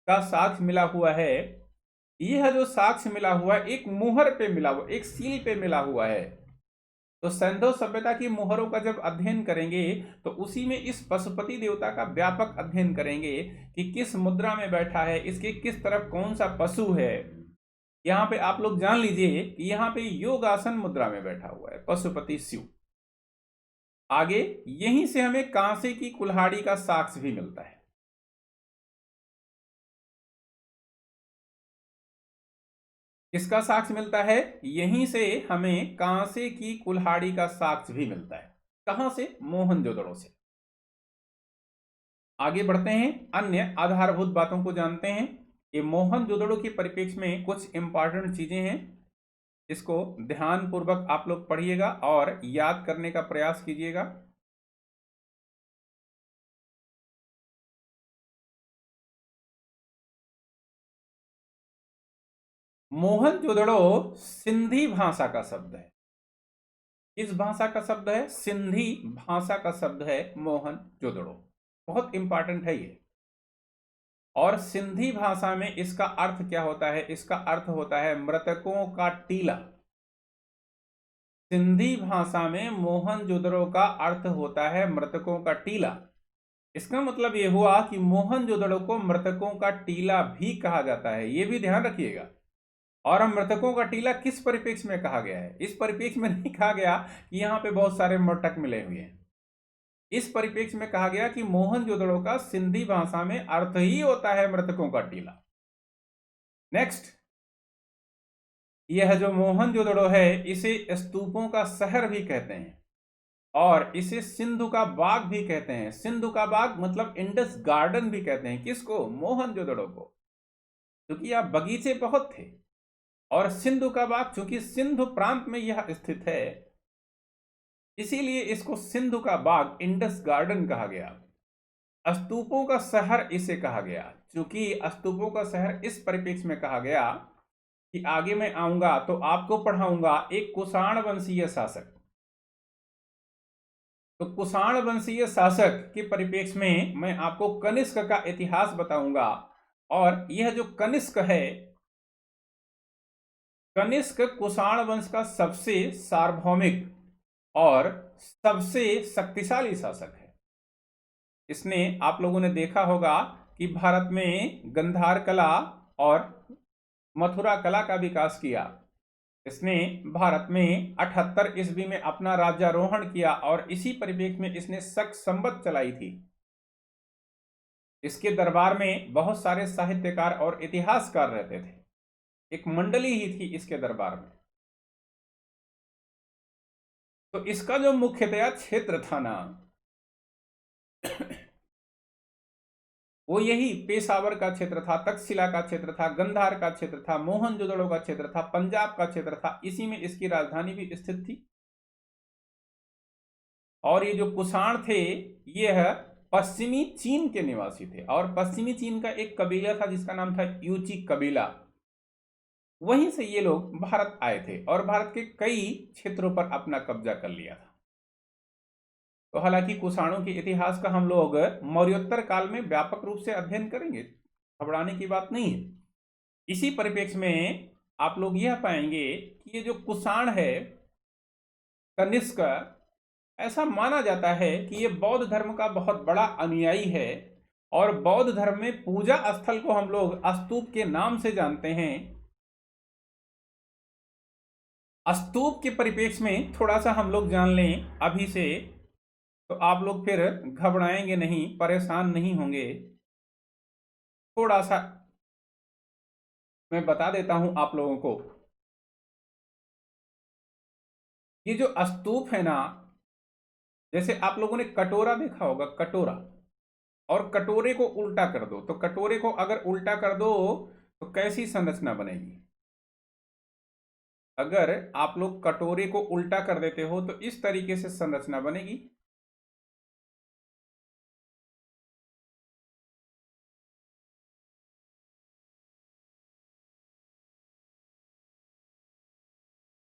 का साक्ष्य मिला हुआ है। यह जो साक्ष्य मिला हुआ है एक मुहर पे मिला हुआ, एक सील पे मिला हुआ है। तो सैंधव सभ्यता की मुहरों का जब अध्ययन करेंगे तो उसी में इस पशुपति देवता का व्यापक अध्ययन करेंगे कि किस मुद्रा में बैठा है, इसके किस तरफ कौन सा पशु है। यहां पे आप लोग जान लीजिए कि यहां पे योगासन मुद्रा में बैठा हुआ है पशुपति शिव। आगे यहीं से हमें कांसे की कुल्हाड़ी का साक्ष्य भी मिलता है। किसका साक्ष्य मिलता है? यहीं से हमें कांसे की कुल्हाड़ी का साक्ष्य भी मिलता है। कहां से? मोहनजोदड़ो से। आगे बढ़ते हैं, अन्य आधारभूत बातों को जानते हैं। ये मोहनजोदड़ो के परिप्रेक्ष्य में कुछ इंपॉर्टेंट चीजें हैं, इसको ध्यान पूर्वक आप लोग पढ़िएगा और याद करने का प्रयास कीजिएगा। मोहनजोदड़ो सिंधी भाषा का शब्द है। किस भाषा का शब्द है? सिंधी भाषा का शब्द है मोहनजोदड़ो। बहुत इंपॉर्टेंट है ये। और सिंधी भाषा में इसका अर्थ क्या होता है? इसका अर्थ होता है मृतकों का टीला। सिंधी भाषा में मोहनजोदड़ो का अर्थ होता है मृतकों का टीला। इसका मतलब यह हुआ कि मोहनजोदड़ो को मृतकों का टीला भी कहा जाता है, यह भी ध्यान रखिएगा। और हम मृतकों का टीला किस परिप्रेक्ष्य में कहा गया है? इस परिप्रेक्ष्य में नहीं कहा गया कि यहां पे बहुत सारे मृतक मिले हुए हैं। इस परिप्रेक्ष्य में कहा गया कि मोहनजोदड़ो का सिंधी भाषा में अर्थ ही होता है मृतकों का टीला। नेक्स्ट, यह जो मोहनजोदड़ो है इसे स्तूपों का शहर भी कहते हैं, और इसे सिंधु का बाग भी कहते हैं। सिंधु का बाग मतलब इंडस गार्डन भी कहते हैं। किसको? मोहनजोदड़ो को, क्योंकि यह बगीचे बहुत थे। और सिंधु का बाग चूंकि सिंधु प्रांत में यह स्थित है, इसीलिए इसको सिंधु का बाग, इंडस गार्डन कहा गया। स्तूपों का शहर इसे कहा गया, क्योंकि स्तूपों का शहर इस परिप्रेक्ष्य में कहा गया कि आगे मैं आऊंगा तो आपको पढ़ाऊंगा एक कुषाण वंशीय शासक। तो कुषाण वंशीय शासक के परिप्रेक्ष्य में मैं आपको कनिष्क का इतिहास बताऊंगा। और यह जो कनिष्क है, कनिष्क कुषाण वंश का सबसे सार्वभौमिक और सबसे शक्तिशाली शासक है। इसने, आप लोगों ने देखा होगा कि भारत में गंधार कला और मथुरा कला का विकास किया। इसने भारत में 78 ईस्वी में अपना राज्यारोहण किया और इसी परिप्रेक्ष्य में इसने शक संवत चलाई थी। इसके दरबार में बहुत सारे साहित्यकार और इतिहासकार रहते थे, एक मंडली ही थी इसके दरबार में। तो इसका जो मुख्यतया क्षेत्र था ना, वो यही पेशावर का क्षेत्र था, तक्षशिला का क्षेत्र था, गंधार का क्षेत्र था, मोहनजोदड़ो का क्षेत्र था, पंजाब का क्षेत्र था। इसी में इसकी राजधानी भी स्थित थी। और ये जो कुषाण थे, यह पश्चिमी चीन के निवासी थे और पश्चिमी चीन का एक कबीला था जिसका नाम था यूची कबीला। वहीं से ये लोग भारत आए थे और भारत के कई क्षेत्रों पर अपना कब्जा कर लिया था। तो हालांकि कुषाणों के इतिहास का हम लोग मौर्योत्तर काल में व्यापक रूप से अध्ययन करेंगे, घबराने की बात नहीं है। इसी परिप्रेक्ष्य में आप लोग यह पाएंगे कि ये जो कुषाण है, कनिष्क, ऐसा माना जाता है कि ये बौद्ध धर्म का बहुत बड़ा अनुयायी है और बौद्ध धर्म में पूजा स्थल को हम लोग स्तूप के नाम से जानते हैं। स्तूप के परिप्रेक्ष्य में थोड़ा सा हम लोग जान लें अभी से, तो आप लोग फिर घबराएंगे नहीं, परेशान नहीं होंगे। थोड़ा सा मैं बता देता हूं आप लोगों को। ये जो स्तूप है ना, जैसे आप लोगों ने कटोरा देखा होगा, कटोरा, और कटोरे को उल्टा कर दो, तो कटोरे को अगर उल्टा कर दो तो कैसी संरचना बनेगी? अगर आप लोग कटोरे को उल्टा कर देते हो तो इस तरीके से संरचना बनेगी।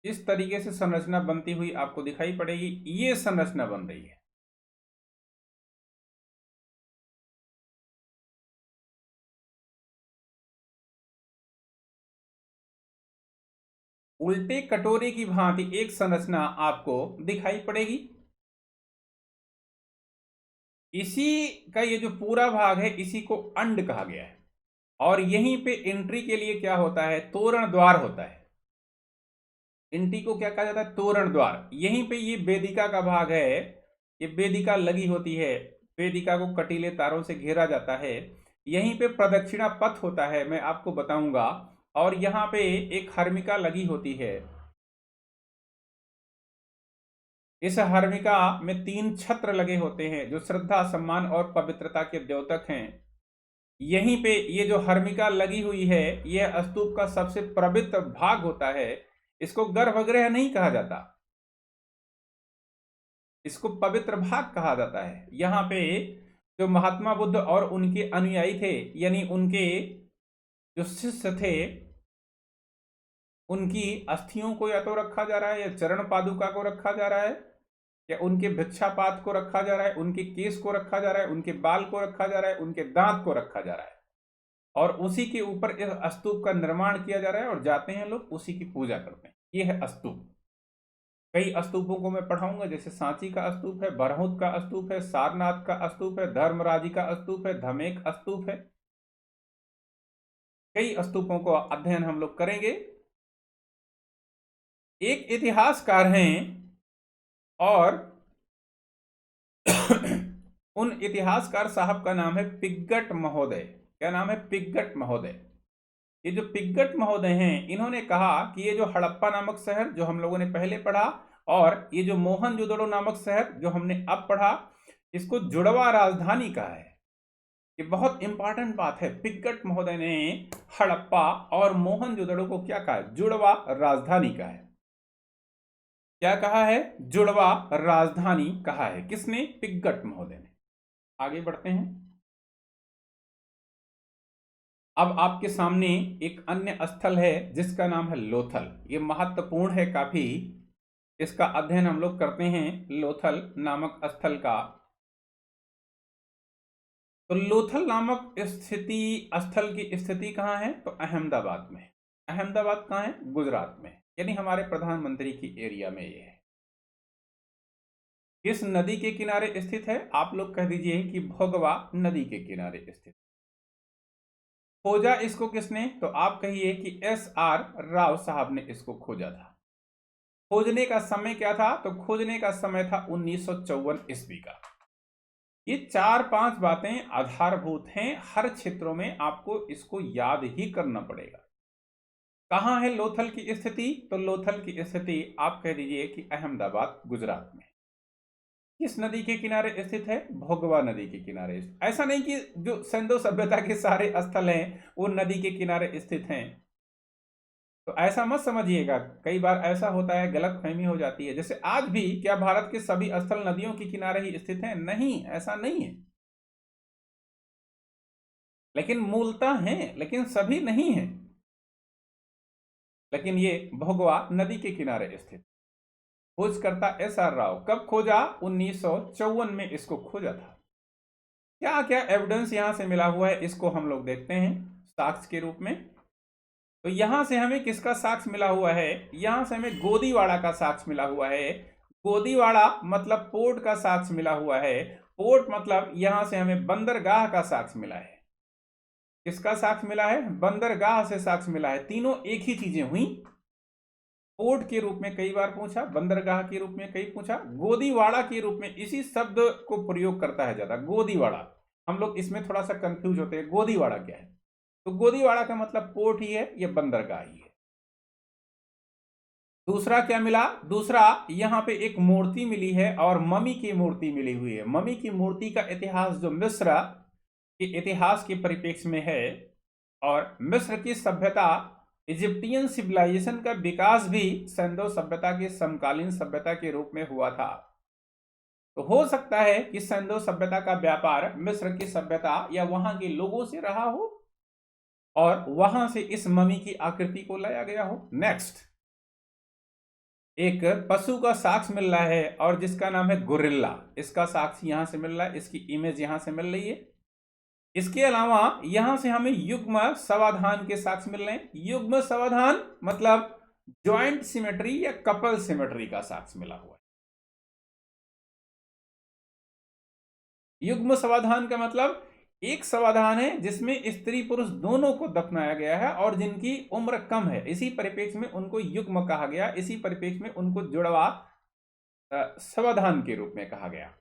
इस तरीके से संरचना बनती हुई आपको दिखाई पड़ेगी। ये संरचना बन रही है। उल्टे कटोरे की भांति एक संरचना आपको दिखाई पड़ेगी। इसी का ये जो पूरा भाग है, इसी को अंड कहा गया है। और यहीं पे एंट्री के लिए क्या होता है? तोरण द्वार होता है। एंट्री को क्या कहा जाता है? तोरण द्वार। यहीं पे ये वेदिका का भाग है, ये वेदिका लगी होती है, वेदिका को कटीले तारों से घेरा जाता है। यहीं पे प्रदक्षिणा पथ होता है, मैं आपको बताऊंगा। और यहाँ पे एक हर्मिका लगी होती है। इस हर्मिका में 3 छत्र लगे होते हैं जो श्रद्धा, सम्मान और पवित्रता के द्योतक हैं। यहीं पे ये जो हर्मिका लगी हुई है, यह स्तूप का सबसे पवित्र भाग होता है। इसको गर्भगृह नहीं कहा जाता, इसको पवित्र भाग कहा जाता है। यहाँ पे जो महात्मा बुद्ध और उनके अनुयायी थे, यानी उनके जो शिष्य थे, उनकी अस्थियों को या तो रखा जा रहा है, या चरण पादुका को रखा जा रहा है, या उनके भिक्षापात को रखा जा रहा है, उनके केस को रखा जा रहा है, उनके बाल को रखा जा रहा है, उनके दांत को रखा जा रहा है। और उसी के ऊपर इस स्तूप का निर्माण किया जा रहा है और जाते हैं लोग उसी की पूजा करते हैं। ये है स्तूप। कई स्तूपों को मैं पढ़ाऊंगा, जैसे सांची का स्तूप है, बरहुत का स्तूप है, सारनाथ का स्तूप है, धर्मराजी का स्तूप है, धमेक स्तूप है। कई स्तूपों को अध्ययन हम लोग करेंगे। एक इतिहासकार हैं और उन इतिहासकार साहब का नाम है पिग्गट महोदय। क्या नाम है? पिग्गट महोदय। ये जो पिग्गट महोदय हैं, इन्होंने कहा कि ये जो हड़प्पा नामक शहर जो हम लोगों ने पहले पढ़ा, और ये जो मोहनजोदड़ो नामक शहर जो हमने अब पढ़ा, इसको जुड़वा राजधानी कहा है। ये बहुत इंपॉर्टेंट बात है। पिग्गट महोदय ने हड़प्पा और मोहनजोदड़ो को क्या कहा है? जुड़वा राजधानी कहा है। क्या कहा है? जुड़वा राजधानी कहा है। किसने? पिग्गट महोदय ने। आगे बढ़ते हैं। अब आपके सामने एक अन्य स्थल है जिसका नाम है लोथल। ये महत्वपूर्ण है काफी, इसका अध्ययन हम लोग करते हैं लोथल नामक स्थल का। तो लोथल नामक स्थल की स्थिति कहाँ है? तो अहमदाबाद में। अहमदाबाद कहाँ है? गुजरात में, यानी हमारे प्रधानमंत्री की एरिया में ये है। किस नदी के किनारे स्थित है? आप लोग कह दीजिए कि भोगवा नदी के किनारे स्थित। खोजा इसको किसने? तो आप कहिए कि S.R. राव साहब ने इसको खोजा था। खोजने का समय क्या था? तो खोजने का समय था 1954 ईस्वी का। ये 4-5 बातें आधारभूत हैं, हर क्षेत्रों में आपको इसको याद ही करना पड़ेगा। कहां है लोथल की स्थिति? तो लोथल की स्थिति आप कह दीजिए कि अहमदाबाद गुजरात में। किस नदी के किनारे स्थित है? भोगवा नदी के किनारे। ऐसा नहीं कि जो सिंधु सभ्यता के सारे स्थल हैं वो नदी के किनारे स्थित हैं, तो ऐसा मत समझिएगा। कई बार ऐसा होता है, गलतफहमी हो जाती है। जैसे आज भी क्या भारत के सभी स्थल नदियों के किनारे ही स्थित हैं? नहीं, ऐसा नहीं है। लेकिन मूलतः हैं, लेकिन सभी नहीं हैं। लेकिन ये भोगवा नदी के किनारे स्थित। खोजकर्ता S.R. राव। कब खोजा? 1954 में इसको खोजा था। क्या क्या एविडेंस यहां से मिला हुआ है इसको हम लोग देखते हैं साक्ष्य के रूप में। तो यहां से हमें किसका साक्ष्य मिला हुआ है? यहां से हमें गोदीवाड़ा का साक्ष्य मिला हुआ है। गोदीवाड़ा मतलब पोर्ट का साक्ष्य मिला हुआ है। पोर्ट मतलब यहां से हमें बंदरगाह का साक्ष्य मिला है। किसका साक्ष्य मिला है? बंदरगाह से साक्ष्य मिला है। तीनों एक ही चीजें हुई। पोर्ट के रूप में कई बार पूछा, बंदरगाह के रूप में कई पूछा, गोदीवाड़ा के रूप में इसी शब्द को प्रयोग करता है ज्यादा, गोदीवाड़ा। हम लोग इसमें थोड़ा सा कंफ्यूज होते हैं, गोदीवाड़ा क्या है? तो गोदीवाड़ा का मतलब पोर्ट ही है, यह बंदरगाह ही है। दूसरा क्या मिला? दूसरा यहां पे एक मूर्ति मिली है और ममी की मूर्ति मिली हुई है। ममी की मूर्ति का इतिहास जो मिस्र के इतिहास के परिप्रेक्ष्य में है, और मिस्र की सभ्यता, इजिप्टियन सिविलाइजेशन का विकास भी सिंधु सभ्यता के समकालीन सभ्यता के रूप में हुआ था। तो हो सकता है कि सिंधु सभ्यता का व्यापार मिस्र की सभ्यता या वहां के लोगों से रहा हो और वहां से इस ममी की आकृति को लाया गया हो। नेक्स्ट, एक पशु का साक्ष्य मिल रहा है और जिसका नाम है गोरिल्ला। इसका साक्ष्य यहां से मिल रहा है, इसकी इमेज यहां से मिल रही है। इसके अलावा यहां से हमें युग्म समाधान के साक्ष्य मिल रहे हैं। युग्म समाधान मतलब ज्वाइंट सिमेट्री या कपल सिमेट्री का साक्ष्य मिला हुआ है। युग्म समाधान का मतलब एक समाधान है जिसमें स्त्री पुरुष दोनों को दफनाया गया है और जिनकी उम्र कम है, इसी परिप्रेक्ष्य में उनको युग्म कहा गया। इसी परिप्रेक्ष्य में उनको जुड़वा समाधान के रूप में कहा गया।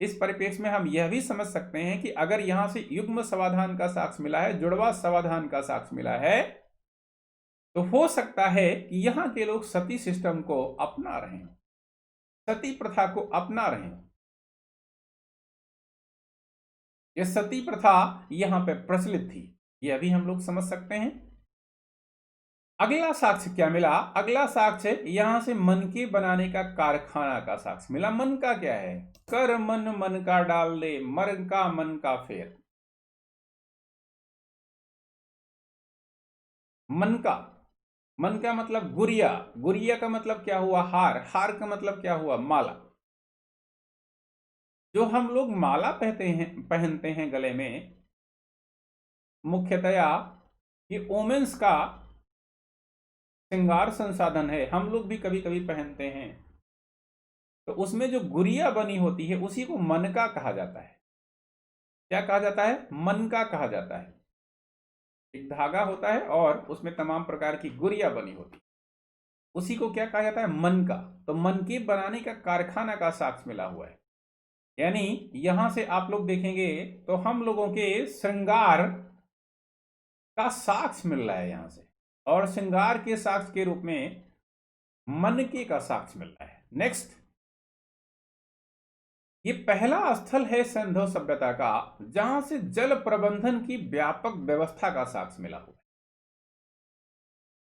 इस परिप्रेक्ष्य में हम यह भी समझ सकते हैं कि अगर यहां से युग्म समाधान का साक्ष्य मिला है, जुड़वा समाधान का साक्ष्य मिला है, तो हो सकता है कि यहां के लोग सती सिस्टम को अपना रहे हैं, सती प्रथा को अपना रहे हैं। यह सती प्रथा यहां पे प्रचलित थी, यह भी हम लोग समझ सकते हैं। अगला साक्ष्य क्या मिला? अगला साक्ष्य यहां से मन के बनाने का कारखाना का साक्ष्य मिला। मन का क्या है? कर मन मन का डाल दे, मर का मन का फेर। मन का मतलब गुड़िया, गुड़िया का मतलब क्या हुआ? हार, हार का मतलब क्या हुआ? माला। जो हम लोग माला पहनते हैं गले में, मुख्यतया ये वोमेन्स का श्रृंगार संसाधन है, हम लोग भी कभी कभी पहनते हैं। तो उसमें जो गुड़िया बनी होती है उसी को मनका कहा जाता है। क्या कहा जाता है? मनका कहा जाता है। एक धागा होता है और उसमें तमाम प्रकार की गुड़िया बनी होती है, उसी को क्या कहा जाता है? मन का। तो मन के बनाने का कारखाना का साक्ष्य मिला हुआ है। यानी यहां से आप लोग देखेंगे तो हम लोगों के श्रृंगार का साक्ष्य मिल रहा है यहां से, और श्रृंगार के साक्ष्य के रूप में मनके का साक्ष्य मिल रहा है। नेक्स्ट, ये पहला स्थल है सिंधु सभ्यता का जहां से जल प्रबंधन की व्यापक व्यवस्था का साक्ष्य मिला हुआ है।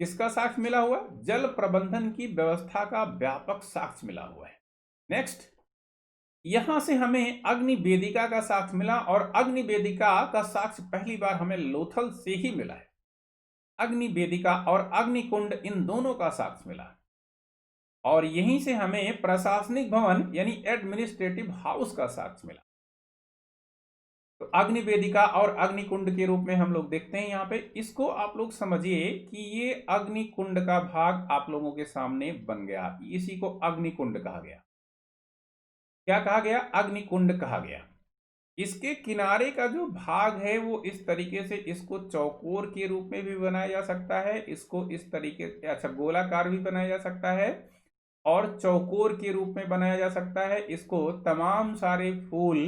किसका साक्ष्य मिला हुआ? जल प्रबंधन की व्यवस्था का व्यापक साक्ष्य मिला हुआ है। नेक्स्ट, यहां से हमें अग्नि वेदिका का साक्ष्य मिला, और अग्नि वेदिका का साक्ष्य पहली बार हमें लोथल से ही मिला है। अग्नि वेदिका और अग्निकुंड, इन दोनों का साक्ष्य मिला, और यहीं से हमें प्रशासनिक भवन यानी एडमिनिस्ट्रेटिव हाउस का साक्ष्य मिला। तो अग्नि वेदिका और अग्निकुंड के रूप में हम लोग देखते हैं यहां पे। इसको आप लोग समझिए कि ये अग्निकुंड का भाग आप लोगों के सामने बन गया, इसी को अग्निकुंड कहा गया। क्या कहा गया, अग्निकुंड कहा गया। इसके किनारे का जो भाग है वो इस तरीके से, इसको चौकोर के रूप में भी बनाया जा सकता है, इसको इस तरीके, अच्छा गोलाकार भी बनाया जा सकता है और चौकोर के रूप में बनाया जा सकता है। इसको तमाम सारे फूल,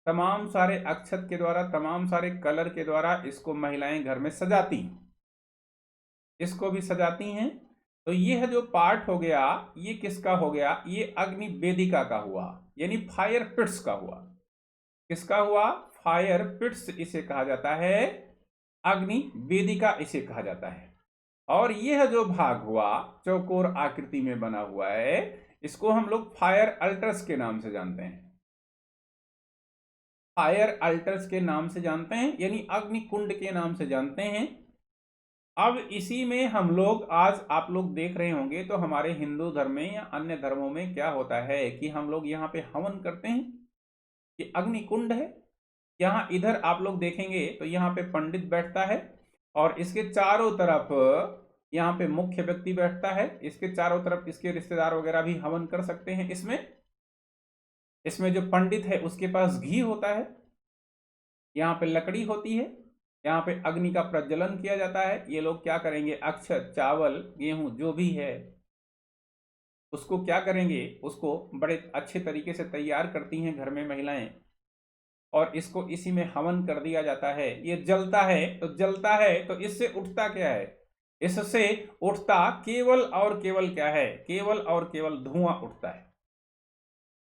तमाम सारे अक्षत के द्वारा, तमाम सारे कलर के द्वारा इसको महिलाएं घर में सजाती, इसको भी सजाती हैं। तो यह जो पार्ट हो गया, ये किसका हो गया, ये अग्नि वेदिका का हुआ, यानी फायर पिट्स का हुआ। किसका हुआ, फायर पिट्स इसे कहा जाता है, अग्नि वेदिका इसे कहा जाता है। और यह जो भाग हुआ चौकोर आकृति में बना हुआ है, इसको हम लोग फायर अल्टर्स के नाम से जानते हैं, फायर अल्टर्स के नाम से जानते हैं, यानी अग्निकुंड के नाम से जानते हैं। अब इसी में हम लोग, आज आप लोग देख रहे होंगे तो हमारे हिंदू धर्म में या अन्य धर्मों में क्या होता है कि हम लोग यहाँ पे हवन करते हैं, ये अग्निकुंड है। यहाँ इधर आप लोग देखेंगे तो यहाँ पे पंडित बैठता है और इसके चारों तरफ यहाँ पे मुख्य व्यक्ति बैठता है, इसके चारों तरफ इसके रिश्तेदार वगैरह भी हवन कर सकते हैं। इसमें जो पंडित है उसके पास घी होता है, यहाँ पे लकड़ी होती है, यहाँ पे अग्नि का प्रज्वलन किया जाता है। ये लोग क्या करेंगे, अक्षत, चावल, गेहूं जो भी है उसको क्या करेंगे, उसको बड़े अच्छे तरीके से तैयार करती हैं घर में महिलाएं और इसको इसी में हवन कर दिया जाता है। ये जलता है तो इससे उठता क्या है, इससे उठता केवल और केवल क्या है, केवल और केवल धुआं उठता है।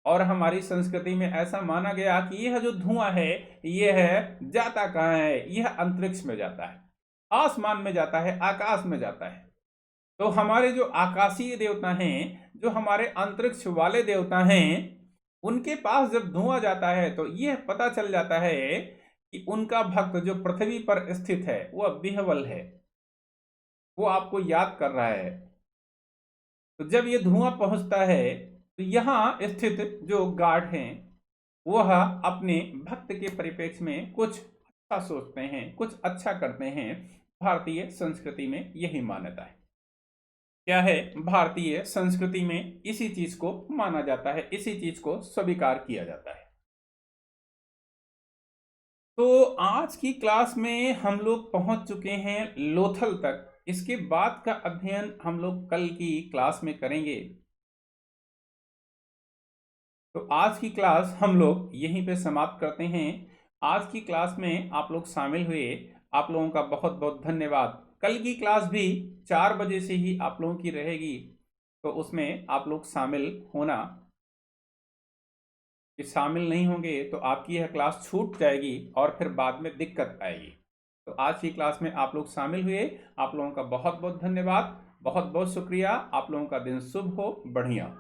और हमारी संस्कृति में ऐसा माना गया कि यह जो धुआं है यह जाता कहाँ है, यह अंतरिक्ष में जाता है, आसमान में जाता है, आकाश में जाता है। तो हमारे जो आकाशीय देवता हैं, जो हमारे अंतरिक्ष वाले देवता हैं, उनके पास जब धुआं जाता है तो यह पता चल जाता है कि उनका भक्त जो पृथ्वी पर स्थित है वह विह्वल है, वो आपको याद कर रहा है। तो जब ये धुआं पहुंचता है तो यहाँ स्थित जो गार्ड हैं वह अपने भक्त के परिप्रेक्ष्य में कुछ अच्छा सोचते हैं, कुछ अच्छा करते हैं। भारतीय संस्कृति में यही मान्यता है। क्या है, भारतीय संस्कृति में इसी चीज को माना जाता है, इसी चीज को स्वीकार किया जाता है। तो आज की क्लास में हम लोग पहुंच चुके हैं लोथल तक। इसके बाद का अध्ययन हम लोग कल की क्लास में करेंगे। तो आज की क्लास हम लोग यहीं पे समाप्त करते हैं। आज की क्लास में आप लोग शामिल हुए, आप लोगों का बहुत बहुत धन्यवाद। कल की क्लास भी 4 बजे से ही आप लोगों की रहेगी, तो उसमें आप लोग शामिल होना। कि शामिल नहीं होंगे तो आपकी यह क्लास छूट जाएगी और फिर बाद में दिक्कत आएगी। तो आज की क्लास में आप लोग शामिल हुए, आप लोगों का बहुत बहुत धन्यवाद, बहुत बहुत शुक्रिया। आप लोगों का दिन शुभ हो, बढ़िया।